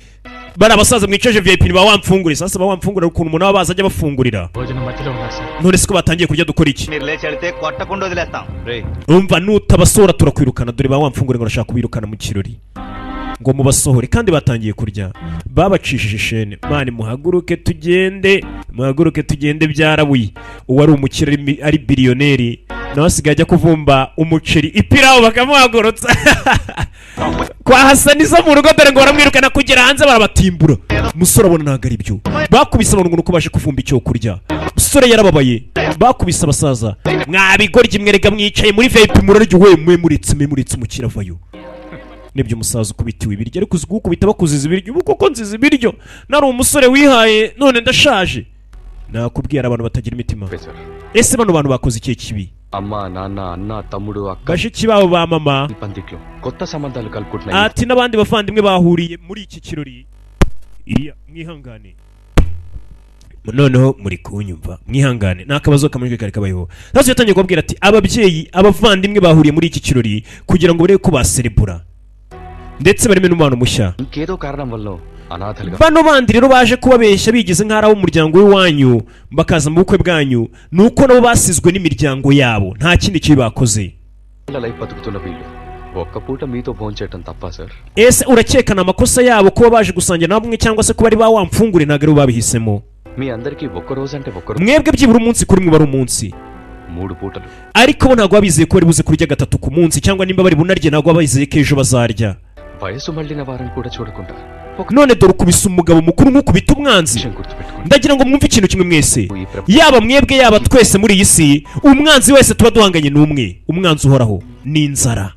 bari abasaza mwicaje VIP niba wamfunguriye sasa ba wamfungurira ukuntu umuntu abaza ajya bafungurira భోజనం మధ్యలో ఉన్నారు sir none siko batangiye kurya dukora iki మీరు లేచి వెళ్తే కొట్టకుండా వదిలేస్తాం రేయ్ umva nutabasora turakwirukana dore ba wamfunguriye ngo urashaka kubirukana mu kirori ngo mubasohore kandi batangiye kurya babacishije ishene mani muhaguruke tugende byarabuye uwari umukire ari biliyoneri nawe asigaye ajya kuvumba umuceri ipirawo bakamuhagurutsa kwa Hasaniza mu rugo dore ngo baramwirukana kugera hanze barabatimbura umusore abona ntabwo ari byo bakubise abantu ngo baje kuvumba icyo kurya umusore yarababaye bakubise abasaza mwabigoryi mwerega mwicaye muri VIP muraryo we muritse umukira avayo nibyo umusaza ukubitiwe ibiryo ariko uzigukubita bakuziza ibiryo ubu koko nziza ibiryo nari umusore wihaye none ndashaje nakubwiye abantu batagira imitima ese bano bantu bakoze ikihe kibi అమ్మ నాన్న అన్న తమ్ముడు అక్క bashiki babo ba mama పందిట్లో కొత్త సంబంధాలు కలుపుకుంటున్నాయి ati n'abandi bavandimwe bahuriye muri iki kirori iya mwihangane noneho muri kunyumva mwihangane nakabazo kamujwe kare kabayeho nazo yatangiye kubabwira ati ababyeyi abavandimwe bahuriye muri iki kirori kugira ngo barebe ko baserebura ndetse barime n'umwana mushya ఇంకేదో కారణం వల్ల అనాథలుగా bano bandi rero baje kubabeshya bigize nk'ari umuryango w'iwanyu bakaza mu bukwe bwanyu nuko nabo basizwe n'imiryango yabo nta kindi kibi bakoze life బతుకుతున్న వీళ్ళు ఒక్క పూట మీతో భోంచేయటం తప్ప sir ese urakekana amakosa yabo kuba baje gusangira namwe cyangwa se kuba ari ba wamfungure ntabwo ari bo babihisemo మీ అందరికీ ఒక్క రోజు అంటే ఒక్క రోజు mwebwe byibura umunsi kuri mwe bari umunsi 3 పూటలు ariko bo ntabwo babizeye ko bari buze kurya gatatu ku munsi cyangwa nimba bari bunarye ntabwo babizeye ko ejo bazarya వయసు మళ్ళిన వారిని కూడా చూడకుండా none dore ukubise umugabo mukuru nk'ukubita umwanzi ndagira ngo mwumve ikintu kimwe mwese yaba mwebwe yaba twese muri iyi si umwanzi wese tuba duhanganye n'umwe umwanzi uhoraho ni inzara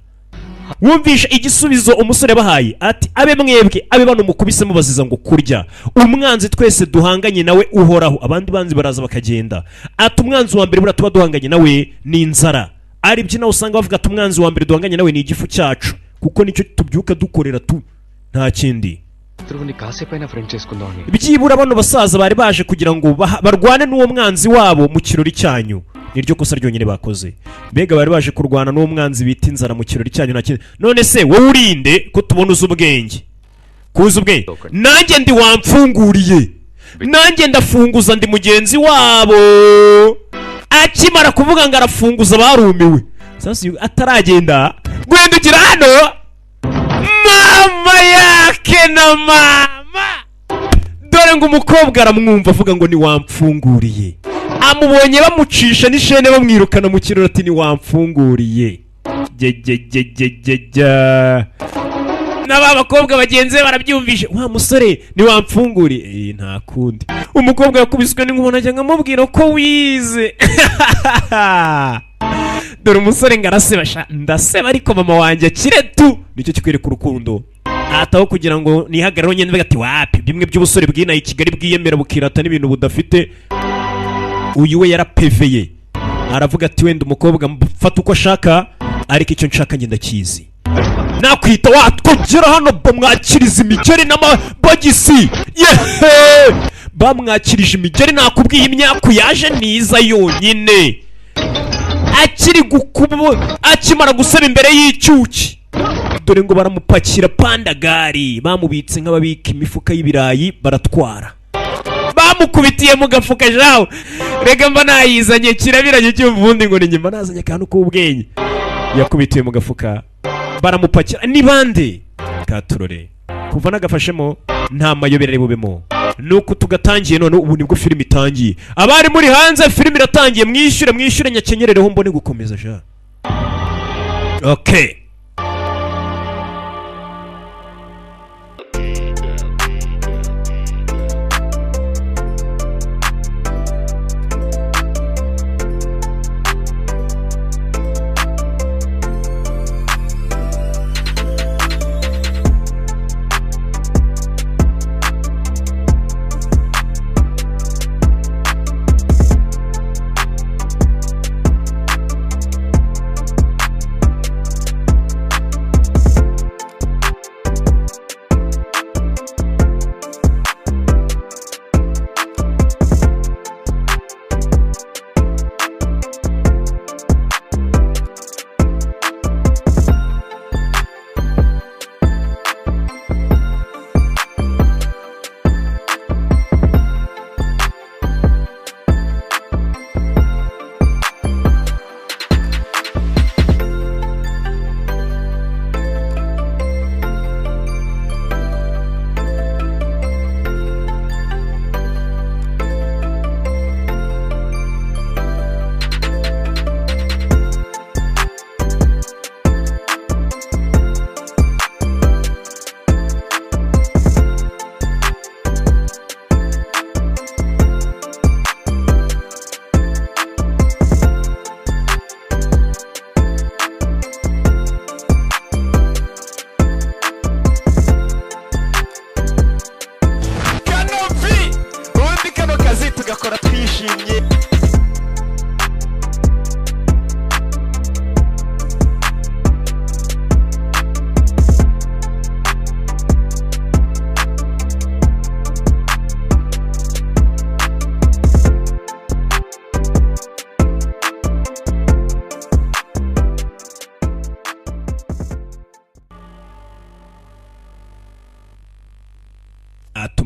wumvisha igisubizo umusore bahaye ati abe mwebwe abe bano mukubise mubaziza ngo kurya umwanzi twese duhanganye nawe uhoraho abandi banzi baraza bakagenda ati umwanzi wa mbere bura tuba duhanganye nawe ni inzara ari byo nawe usanga bavuga ati umwanzi wa mbere duhanganye nawe ni igifu cyacu kuko nicyo tubyuka dukorera nta kindi కాసేపైనా ఫ్రెండ్ చేసుకుందామని byibura bano basaza bari baje kugira ngo barwane n'uwo mwanzi wabo mu kirori cyanyu niryo kosa ryonyine bakoze mbega bari baje kurwana n'uwo mwanzi bita inzara mu kirori cyanyu none se wowe urinde ko tubona uzi ubwenge kuza ubwe nanjye ndi wamfunguriye nanjye ndafunguza ndi mugenzi wabo. Akimara kuvuga ngo arafunguza barumiwe. Sasa ataragenda guhindukira hano mama yake na mama, dore ngo umukobwa aramwumva avuga ngo ni wamfunguriye. Amubonye bamucisha n'ishene bamwirukana mu kirori ati ni wamfunguriye. N'aba bakobwa bagenzi barabyumvishe, wa musore ni wamfunguriye. Nta kundi umukobwa yakubiswe n'inkuba ajya nkamubwira ko wize. Dore umusore ngarasebasha ndaseba ariko mama wanjye akire tu, nicyo kikwereka urukundo. Ataho kugira ngo nihagararo nyene mvuga ati wapi bimwe by'ubusore bwinaye Kigali bwiyemera bukirata n'ibintu budafite. Uyu we yarapeveye aravuga ati wenda umukobwa mfata uko ashaka ariko icyo nshaka ngenda kizi. Nakwita watwogera hano bamwakiriza imigeri n'amabagisi. Yehe bamwakirije imigeri nakubwiye imyaka yaje niza yonyine. Akiri gukuba akimara gusaba imbere y'icyuki, dore ngo baramupakira pandagari, bamubitse nk'ababika imifuka y'ibirayi baratwara. Bamukubitiye mu gafuka jaho rega mba nayizanye kirabiranye cy'ubundi ngo ni nyuma nazanye akantu k'ubwenge. Yakubitiye mu gafuka baramupakira. Ni bande katurore kuva nagafashemo nta mayobera bubemo. Nuko tugatangiye none ubu nibwo filime itangiye. Abari muri hanze filime iratangiye, mwishyure nyakenyerereho mbone gukomeza ja. Okay.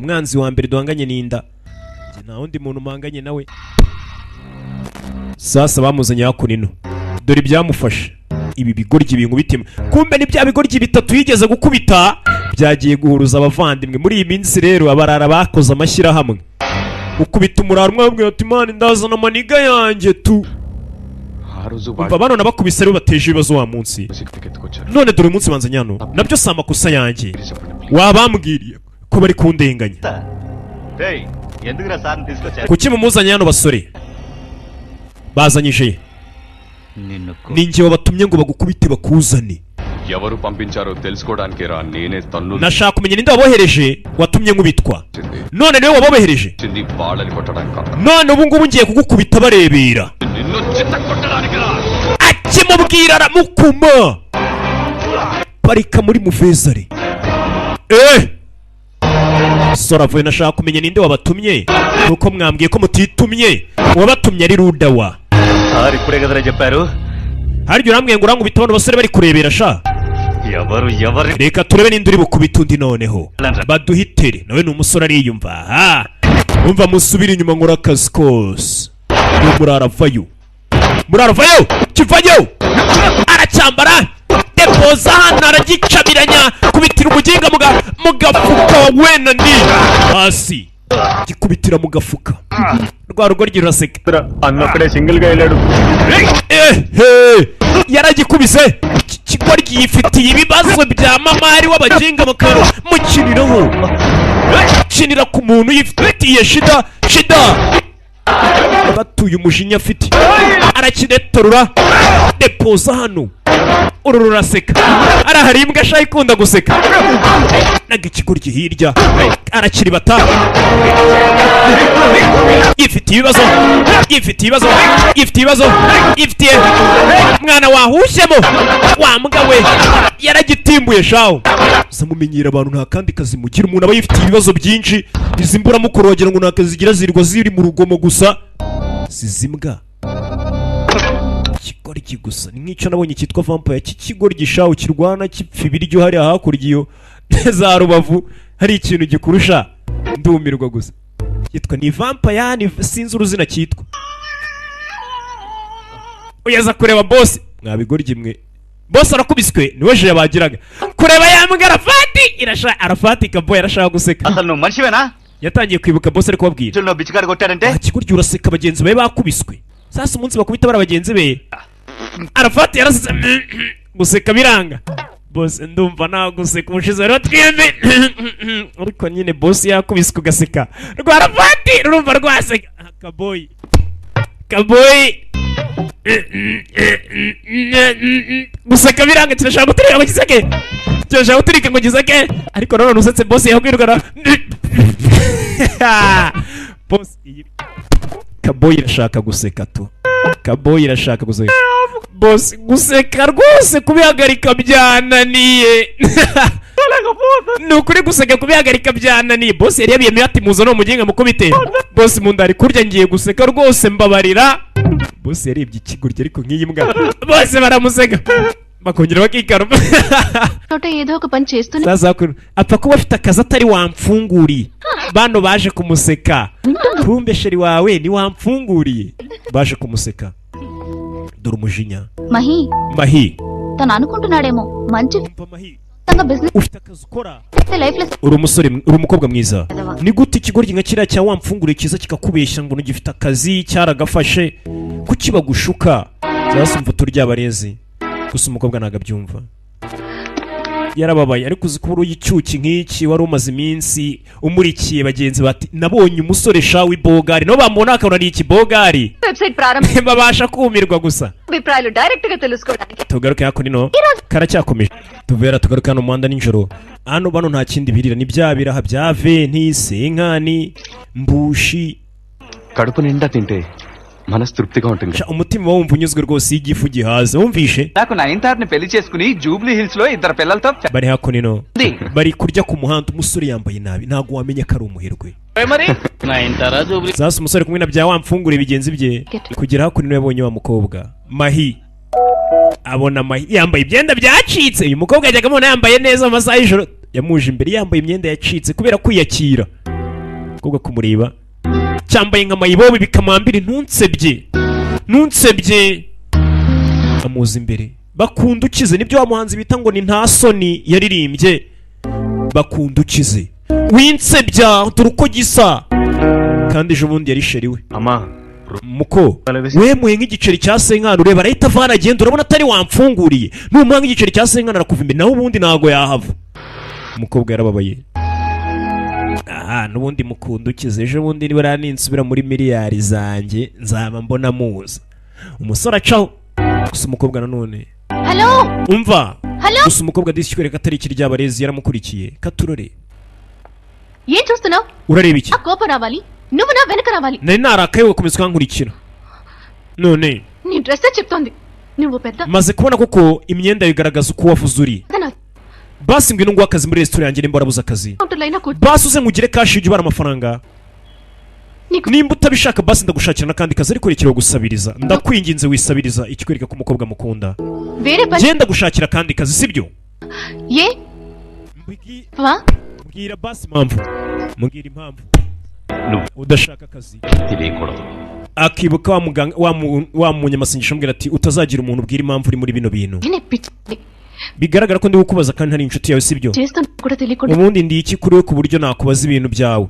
Umwanzi wa mbere duhanganye ninda, nta wundi muntu mpanganye nawe. Sasa bamuzanye hakunino, dore ibyamufashe ibi bigoryi bingu bitima. Kumbe ni bya bigoryi bitatu yigeze gukubita byagiye guhuruza abavandimwe. Muri iyi minsi rero abarara bakoze amashyira hamwe, ukubita umuraro mwabwiye ati man ndazana maniga yanjye tu. Umva bano nabakubise rero bateje ibibazo wa munsi. None dore umunsi banzanye hano nabyo si amakosa yanjye, wabambwiriye ko bari kundenganya. Kuki mumuzanye hano basore? Bazanyije ninjye wabatumye ngo bagukubite bakuzane. Nashaka kumenya ninde wabohereje watumye nkubitwa. None niwe wabohereje? None ubu ngubu ngiye kugukubita barebera. Akimubwira aramukuma, parika muri muvezare. Sora vuye nashaka kumenya ninde wabatumye, nuko mwambwiye ko mutitumye. Wabatumye ari Rudawa. Haryo urambwiye ngo urangubita abantu basore bari kurebera sha. reka turebe ninde uri bukubita undi noneho baduhitere nawe ni umusore ariyumva ha umva musubire inyuma nkora akazi kose muraravayo kivayo aracyambara depoza hano aragicabiranya kubitira umuginga mu gafuka wena ni hasi gikubitira mu gafuka rwa rugo ruraseka అన్నప్పుడే సింగిల్ గా వెళ్ళాడు yaragikubise kigoryi yifitiye ibibazo bya mamari w'abaginga mukiniraho kinira ku muntu yifitiye shida batuye umujinya afite arakinetorura depoza hano uru ruraseka arahari imbwa ashaka ikunda guseka naga ikigoryi hirya arakiribata yifitiye ibibazo mwana wahushyemo wa mbwa we yaragitimbuye shaho zamumenyera abantu nta kandi kazi mugira umuntu aba yifitiye ibibazo byinshi izi mburamukoro wagira ngo nta kazi zigira zirirwa ziri mu rugomo gusa zizimbwa ikigoryi gusa ni nk'icyo nabonye cyitwa vampire cy'ikigoryi shaho kirwana kipfa ibiryo hariya hakurya iyo za Rubavu hari ikintu gikurusha ndumirwa gusa yitwa ni vampire sinzi uruzina cyitwa uyaza kureba boss mwabigoryi mwe boss arakubiswe niwe je bagiraga kureba yambwa arafati kaboy arashaka guseka అసలు నువ్వు మనిషివేనా yatangiye kwibuka boss ariko babwira no bichikari కొట్టారంటే kiguryo uraseka bagenzi bawe bakubiswe sasa umunsi bakubita bara bagenzi be arafati yarasetse guseka biranga boss ndumva naguseka umushize rero twembe ariko nyine boss yakubiswe ugaseka rwa arafati urumva rwaseka kaboy guseka biranga kirashaka guturika ngo giseke ariko none usetse boss yahubwirwa boss kaboy irashaka guseka tu boss guseka rwose kubihagarika byananiye nukuri guseka kubihagarika byananiye boss yari yabiyemeye ati muzo no muginga mukubite boss mundari kurya ngiye guseka rwose mbabarira boss yarebye ikigurye ariko nk'iyi mbwa bose baramuseka bakongera bakikaruma ఏదో ఒక పని చేస్తూనే sasa apfa kuba afite akazi atari wamfunguriye bano baje kumuseka kumbe sheri wawe ni wamfunguriye baje kumuseka dore umujinya mahi తను అనుకుంటున్నాడేమో మంచి business ufite akazi ukora life లో uri umusore uri umukobwa mwiza ni gute ikigoryi nka kiriya cya wamfunguriye kiza kikakubeshya ngo ntugifite akazi cyaragafashe kuki bagushuka zasumva turyabarezi gusa umukobwa nagabyumva yarababaye ariko uzi kubura icyuki nk'iki wari umaze iminsi umurikiye bagenzi bati nabonye umusore shawi bogari no bamubona akabona ari iki bogari website ప్రారంభం babasha kumirwa gusa అభిప్రాయాలు డైరెక్ట్ గా తెలుసుకోవడానికి tugaruke hako nino karacyakomeje tugaruka hano muhanda nijoro hano bano nta kindi birira ni bya biraha bya venti senkani mbushi కడుపు నిండా తింటే మనస్తృప్తిగా ఉంటుంది umutima wumva unyuzwe rwose igifu gihaze wumvishe నాకు నయనతారని పెళ్లి చేసుకుని జూబ్లీ హిల్స్ లో ఇద్దరు పిల్లలతో bari hako nino bari kurya ku muhanda umusore yambaye nabi ntago wamenya ko ari umuherwe మరి sasa umusore kumwe na bya wamfungura ibigenzi bye kugera hako nino yabonye wa mukobwa mahi abona mahi yambaye ibyenda byacitse uyu mukobwa yajyaga amubona yambaye neza mu masaha y'ijoro yamuje imbere yambaye imyenda yacitse kubera kwiyakira mukobwa kumureba cyambaye nka mayibobi bikamwambira ntunsebye amuza imbere bakundukize nibyo wa muhanzi bita ngo ni nta soni yaririmbye bakundukize winsebya dore uko gisa kandi ejo bundi yari sheri we అమ్మా muko wemuye nk'igiceri cya senkani ureba arahita avana agenda urabona atari wamfunguriye numuha nk'igiceri cya senkani arakuva imbere naho ubundi ntago yahava umukobwa yarababaye n'ubundi mukundukize ejo bundi nibura ninsubira muri miliyari zanjye nzaba mbona muza umusore acaho gusa umukobwa nanone hello umva hello gusa umukobwa disi kwereka atari ikiri ry'abarezi yaramukurikiye katurore ఏం చూస్తున్నావు urareba iki ఆ కోపం రావాలి నువ్వు నా వెనక రావాలి nari narakaye ugakomeza ukankurikira none నీ డ్రెస్ చెప్తోంది నువ్వు పెద్ద maze kubona koko imyenda bigaragaza uko wavuze uri basi ngwino nguha akazi muri resitora yanjye nimba warabuze akazi basi uze nkugire kashi ujye ubara amafaranga nimba utabishaka basi ndagushakira n'akandi kazi ariko rekera gusabiriza ndakwinginze wisabiriza ikikwereka ko umukobwa mukunda genda gushakira akandi kazi sibyo ఏ వా mbwira basi impamvu mbwira impamvu నువ్వు udashaka akazi తెలియకూడదు. akibuka wa muganga wa munyamasengesho ambwira ati utazagira umuntu ubwira impamvu uri muri bino bintu bigaragara ko ndi kukubaza kandi ntari inshuti yawe sibyo ubundi ndi iki kuri we ku buryo nakubaza ibintu byawe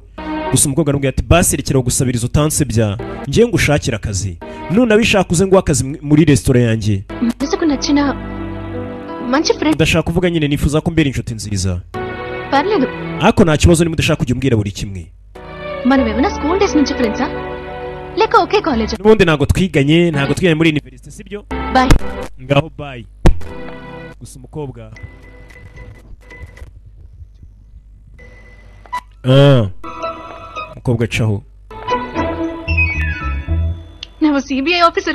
gusa umukobwa arambwira ati basi rekera gusabiriza utansebya ngiye ngushakira akazi none abishaka uze nguha akazi muri restaurant yanjye ndashaka kuvuga nyine nifuza ko mbera inshuti nziza ariko nta kibazo niba udashaka kujya umbwira buri kimwe n'ubundi ntabwo twiganye muri university sibyo ngaho bye gusa umukobwa umukobwa acaho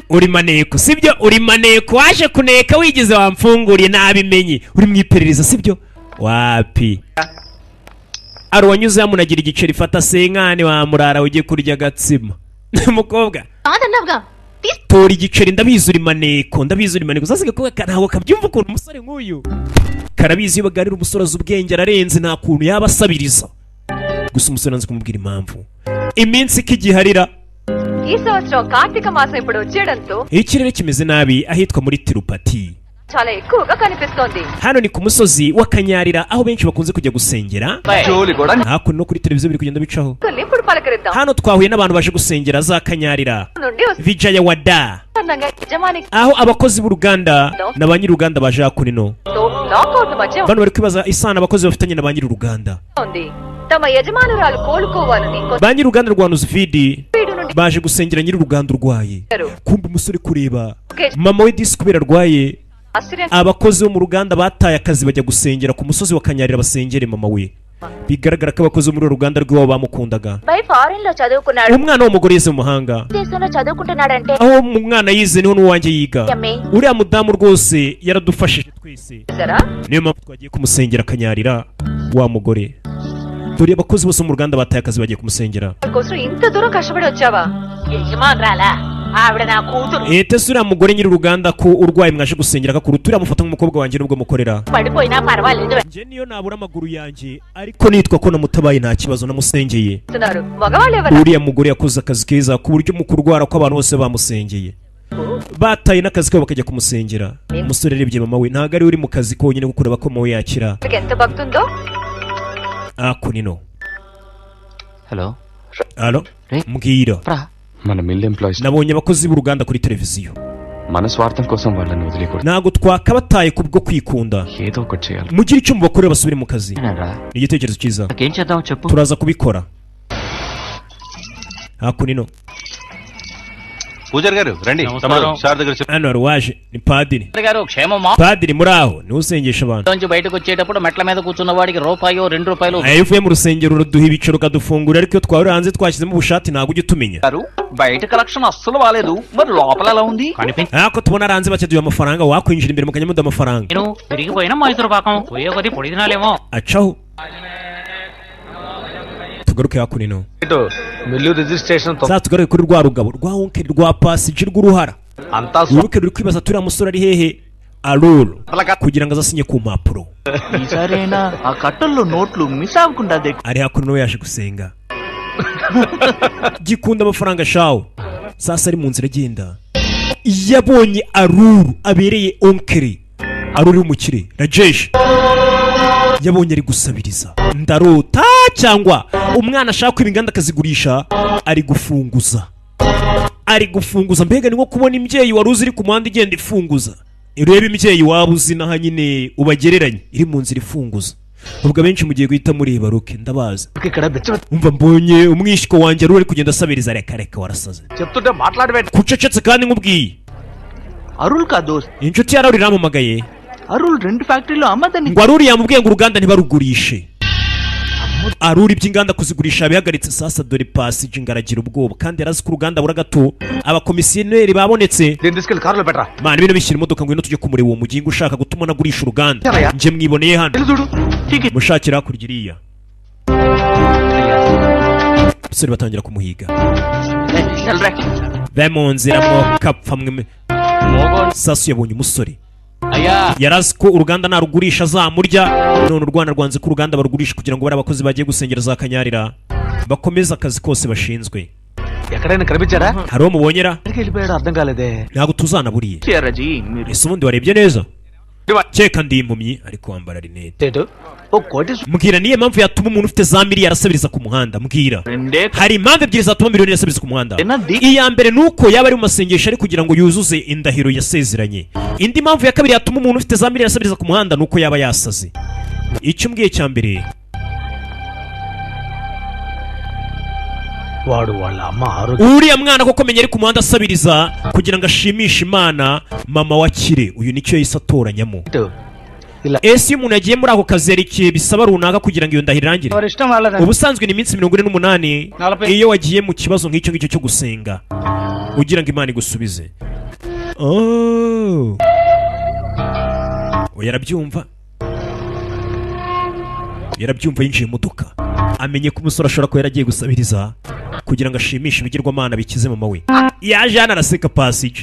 uri maneko sibyo uri maneko waje kuneka wigize wamfunguriye nabimenye uri mu iperereza sibyo wapi ari wanyuze yamunagira igiceri fata senkane wamurara ugiye kurya agatsima umukobwa tora igiceri ndabizi uri maneko sasa gakobwa ntabwo kabyumva ukuntu umusore nk'uyu karabizi iyo bagarira umusore azi ubwenge ararenze nta kuntu yaba asabiriza gusa umusore nanze kumubwira impamvu iminsi ikigiharira ఈ సంవత్సరం కార్తీక మాసం ఇప్పుడు వచ్చేయడంతో ikirere kimeze nabi ahitwa muri Tirupati చాలా ఎక్కువగా కనిపిస్తోంది hano ni ku musozi wa Kanyarira aho benshi bakunze kujya gusengera hakuno no kuri televiziyo biri kugenda bicaho ఇప్పుడు పలకరిద్దాం hano twahuye n'abantu baje gusengera za Kanyarira Vijaya Wada aho abakozi b'uruganda na ba nyir'uruganda baje hakuno bano bari kwibaza isano abakozi bafitanye na ba nyir'uruganda తమ యజమానురాలు కోలుకోవాలని ba nyir'uruganda rwa Nuzvidi baje gusengera nyir'uruganda urwaye kumva umusore kureba mama we disi kubera arwaye abakozi bo mu ruganda bataye akazi bajya gusengera ku musozi wa Kanyarira basengere mama we bigaragara ko abakozi muri uruganda rw'iwabo bamukundaga umwana w'umugore yize mu mahanga aho umwana yize niho n'uwanjye yiga uriya mudamu rwose yaradufashije twese niyo mpamvu twagiye kumusengera Kanyarira wa mugore dore abakozi bose mu ruganda bataye akazi bagiye kumusengera ఇంత దూరం కష్టపడి వచ్చావా యజమానురాలా ఆవిడ నా కూతురు ese uriya mugore nyir'uruganda ko urwaye mwaje gusengera akakuru turamufata nk'umukobwa wanjye nubwo mukorera పడిపోయినా పర్వాలేదు nje niyo nabura amaguru yanjye ariko nitwa ko namutabaye nta kibazo namusengeye మగవాళ్ళు ఎవరు uriya mugore yakoze akazi keza ku buryo mu kurwara ko abantu bose bamusengeye bataye n'akazi kabo bakajya kumusengera umusore arebye mama we ntabwo ari uri mu kazi konyine kuko ureba ko mama we yakira ఎంత భక్తుందో kunino hello mbwira మన mill employees nabonye abakozi b'uruganda kuri televiziyo మన స్వార్థం కోసం వాళ్ళని వదిలేకూడదు ntabwo twakabataye kubwo kwikunda ఏదో ఒకటి చేయాలి mugire icyo mubakorera basubire mu kazi ni igitekerezo cyiza turaza kubikora kunino పూజారి గారు రండి తమరు సార్ దగ్గర hano hari uwaje ni padiri గారు క్షేమమా padiri muri aho niwe usengesha abantu నుంచి బయటకు వచ్చేటప్పుడు మెట్ల మీద కూర్చున్న వాడికి రూపాయో 2 రూపాయలు iyo uvuye mu rusengero uraduha ibiciro ukadufungura ariko iyo twari hanze twashyizemo ubushati ntabwo ujya utumenya బయట కలెక్షన్ అస్సలు బాలేదు మరి లోపల ఎలా ఉంది ariko tubona hanze bacaduha amafaranga wakwinjira imbere mukajya muduha amafaranga నేను తిరిగిపోయినా మైసూరు పాకం పోయే కొద్ది పొడి తినాలేమో acaho tugaruke hakunino mill registration tugaruke kuri rwa rugabo rwa onkeri rwa pasiji rw'uruhara అంతా uruke ruri kwibaza turiya musore ari hehe aruru kugira ngo azasinye ku mpapuro ఈసారైనా ఆ కట్టల్లో నోట్లు మిస్ అవ్వకుండా ari hakuno yaje gusenga gikunda amafaranga shawo sasa ari mu nzira agenda yabonye aruru abereye onkeri aruru umukire Rajesh yabonye ari gusabiriza ndarota cyangwa umwana ashaka kwiba inganda akazigurisha ari gufunguza mbega ni nko kubona imbyeyi wari uzi iri ku muhanda igenda ifunguza urebe imbyeyi waba uzi naho nyine ubagereranye iri mu nzira ifunguza ubwo abenshi mugiye guhita mureba ruke ndabaza umva mbonye umwishyiko wanjye ari kugenda asabiriza reka warasaze చెప్తుంటే మాట్లాడవే kucecetse kandi nkubwiye Arul కా దోస్త్ inshuti ya Aruri iramumagaye Arul 2 ఫ్యాక్టరీలో అమ్మదని ngo Aruri yamubwiye ngo uruganda ntibarugurishe Aruri iby'inganda kuzigurisha bihagaritse sasa dore pasije ingaragira ubwoba kandi yarazi ko uruganda bura gato abakomisiyoneri babonetse దీన్ని తీసుకెళ్ళి కారులో పెట్టరా mana bino bishyira imodoka ngo ino tujye kumureba uwo mugingo ushaka gutuma nagurisha uruganda nje mwiboneye hano mushakira hakurya iriya abasore batangira kumuhiga be mu nzira mwo kapfa mwe sasu yabonye umusore yarazi ko uruganda narugurisha azamurya, none u Rwanda rwanze ko uruganda barugurisha kugira ngo bari abakozi bagiye gusengera za Kanyarira bakomeze akazi kose bashinzwe. ఎక్కడైనా కనిపించాడా? hari uwo mubonyera? వెళ్ళిపోయాడు అర్థం కాలేదే. ntabwo tuzanaburiye. ese ubundi warebye neza? Keka ndi impumyi ariko wambara rinete. Mbwira niye mpamvu yatuma umuntu ufite za miliyari asabiriza ku muhanda? Mbwira. Hari impamvu ebyiri zatuma miliyoni asabiriza ku muhanda. Iya mbere nuko yaba ari mu masengesho ari kugira ngo yuzuze indahiro yasezeranye. Indi mpamvu ya kabiri yatuma umuntu ufite za miliyari asabiriza ku muhanda nuko yaba yasaze. Icyo mbwiye cya mbere, uriya mwana koko menya ari ku muhanda asabiriza kugira ngo ashimishe Imana mama wa Kire, uyu nicyo yahise atoranyamo. Ese iyo umuntu yagiye muri ako kazi yari ikihe bisaba runaka kugira ngo iyo ndahiro irangire? Ubusanzwe ni iminsi 48 iyo wagiye mu kibazo nk'icyo ngicyo cyo gusenga ugira ngo Imana igusubize. Yarabyumva yinjiye mu duka amenye ko umusore ashobora kuba yaragiye gusabiriza kugira ngo ashimishe ibigirwamana bikize mama we. Yaje hano araseka Passage,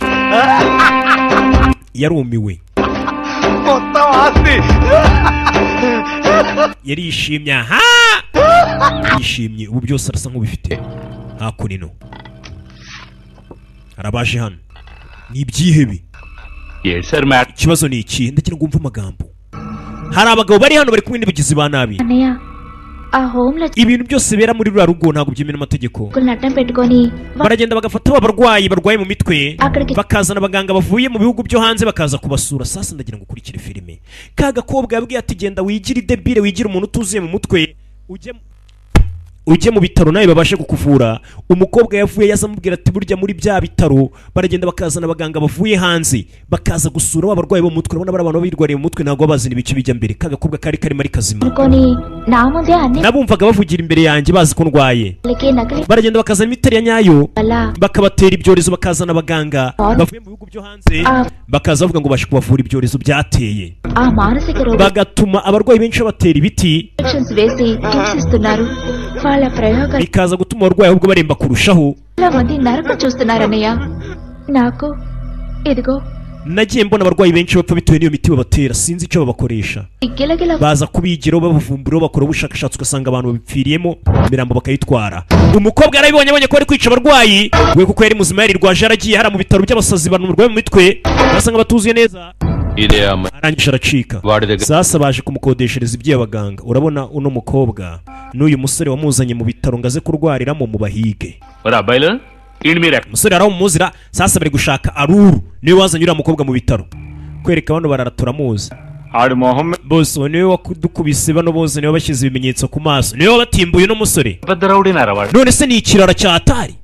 yarumiwe, yari yishimye. Yishimye ubu byose arasa nk'ubifite hakunino. Arabaje hano ni ibyihebe. Ikibazo ni iki? Ndagira ngo umve amagambo. Hari abagabo bari hano bari kumwe n'abagizi ba nabi. Ibintu byose bera muri ruriya rugo ntabwo byemewe n'amategeko. Baragenda bagafata abarwayi barwaye mu mitwe bakazana abaganga bavuye mu bihugu byo hanze bakaza kubasura. Sasa ndagira ngo ukurikire filime. Ka gakobwa yabwiye ati genda wigire debile, wigire umuntu utuzuye mu mutwe, ujye mu bitaro nawe babashe kukuvura. Umukobwa yavuye yazamubwira ati burya muri bya bitaro baragenda bakazana abaganga bavuye hanze bakaza gusura abarwayi bo mu mutwe. Urabona bari abantu babirwariye mu mutwe ntabwo babazi ibice bijya mbere. Ka gakobwa kari ari kazima, nabumvaga bavugira imbere yanjye bazi ko ndwaye. Baragenda bakazana imiti ya nyayo bakabatera ibyorezo, bakazana abaganga bavuye mu bihugu byo hanze bakaza bavuga ngo bashe kubavura ibyorezo byateye, bagatuma abarwayi benshi babatera ibiti bikaza gutuma abarwayi ahubwo baremba kurushaho. Nagiye mbona abarwayi benshi bapfa bitewe n'iyo miti babatera, sinzi icyo babakoresha. Baza kubigiraho babavumburaho bakora ubushakashatsi ugasanga abantu babipfiriyemo imirambo bakayitwara. Umukobwa yarabibonye abonye ko ari kwica abarwayi we kuko yari muzima yarirwaje, aragiye hara mu bitaro by'abasazi bantu barwaye mu mitwe basanga batuzuye neza, arangije aracika. Sasa baje kumukodeshereza iby'abaganga. Urabona uno mukobwa n'uyu musore wamuzanye mu bitaro ngo aze kurwariramo mu bahige. Umusore aramumuzira. Sasa bari gushaka Aruru niwe wazanye uriya mukobwa mu bitaro kwereka bano bararaturamuz. Bose niwe wakudukubise bano bose niwe bashyize ibimenyetso ku maso, niwe wabatimbuye no musore. None se ni ikirara cya Atari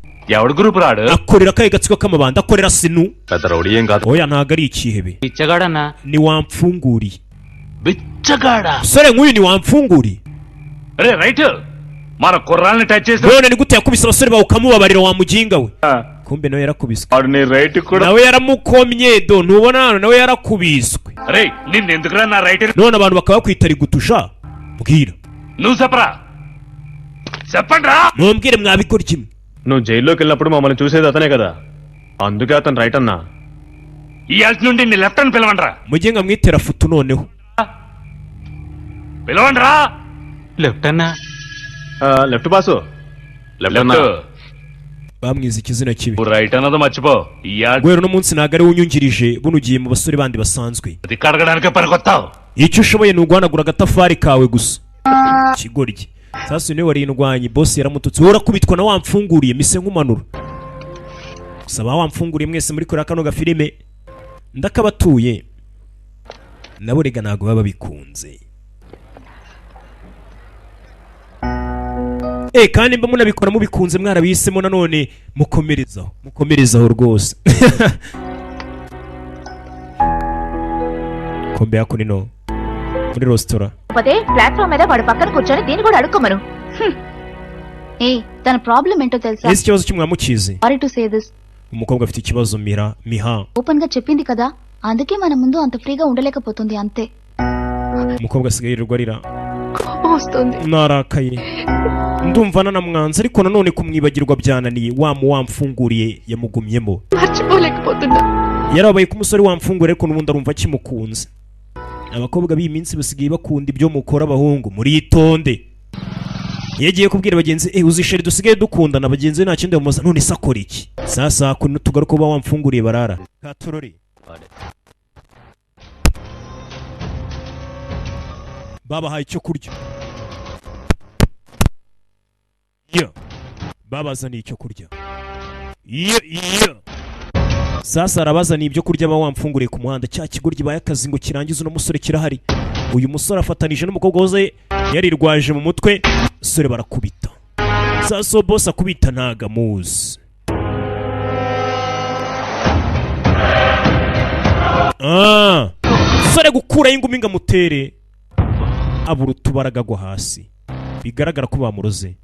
akorera kaye gatsiko k'amabanda, akorera sinu. Oya ntago ari ikihebe, ni wamfunguriye. Sore nk'uyu ni wamfunguriye. None ni gute yakubise abasore bawe ukamubabarira wa muginga we? Kumbe nawe yarakubiswe. Nawe yaramukomye do, ntubona hano nawe yarakubiswe. None abantu bakaba bakwitari gutusha. Mbwira mumbwire mwabikora kimwe. నువ్వు జైల్లోకి వెళ్ళినప్పుడు మమ్మల్ని చూసేది అతనే కదా, అందుకే అతను రైట్ అన్నా. ఈ యాల్స్ నుండి నీ లెఫ్ట్ అని పిలవండ్రా. ముగింగా mwitera futu noneho పిలవండ్రా. లెఫ్ట్ అన్నా. Left boss. Left bamwiza ikizina kibi. Right అన్నది మర్చిపో. gwero no munsi nagari unyungirije bunugiye mu basore bandi basanzwe. అది కడగడానికి పనికొత్తావు. icyo ushoboye ni uguhanagura agatafari kawe gusa. Kigoryi. Sasa niwe warindwanye boss yaramututse. Wora kubitwa na wamfunguriye mise nkumanura. Saba wamfunguriye mwese muri kora kano gafilime ndakabatuye. Nabo rega nago baba bikunze. Kandi mba munabikora mubikunze mwarabisemo nanone mukomerezaho rwose. Kombe yako nino muri restaurant పదే ప్లాట్‌ఫామ్ మీద వాడు పక్కన కూర్చొని దీన్ని కూడా అడుక్కోమను. తన ప్రాబ్లం ఏంటో తెలుసా? ese kibazo kimwamukize. Sorry to say this. umukobwa afite ikibazo miha open గా చెప్పింది కదా, అందుకే మన ముందు అంత ఫ్రీగా ఉండలేకపోతుంది అంతే. umukobwa asigaye yirirwarira వస్తుంది. narakaye ndumva nanamwanze ariko nanone kumwibagirwa byananiye. Wamfunguriye yamugumyemo. మర్చిపోలేకపోతున్నా. yarabaye ku musore wamfungura ariko n'ubundi arumva kimukunze. Abakobwa b'iyi minsi basigaye bakunda ibyo mukora abahungu muritonde. Yagiye kubwira bagenzi uzisheri dusigaye dukundana bagenzi nta kindi bamuza none sakora iki. Sasa kuno tugaruka ba wamfunguriye barara. Katorori. Baba haye icyo kurya. Babazaniye icyo kurya. Sasa arabazaniye ibyo kurya ba wamfunguriye ku muhanda cya kigoryi baye akazi ngo kirangize uno musore kirahari. Uyu musore afatanije n'umukobwa woze yarirwaje mu mutwe sore barakubita. Sasa boss akubita ntaga muzi. Sore gukura ingumi ngamutere abura utubaragagwa hasi. Bigaragara ko bamuroze.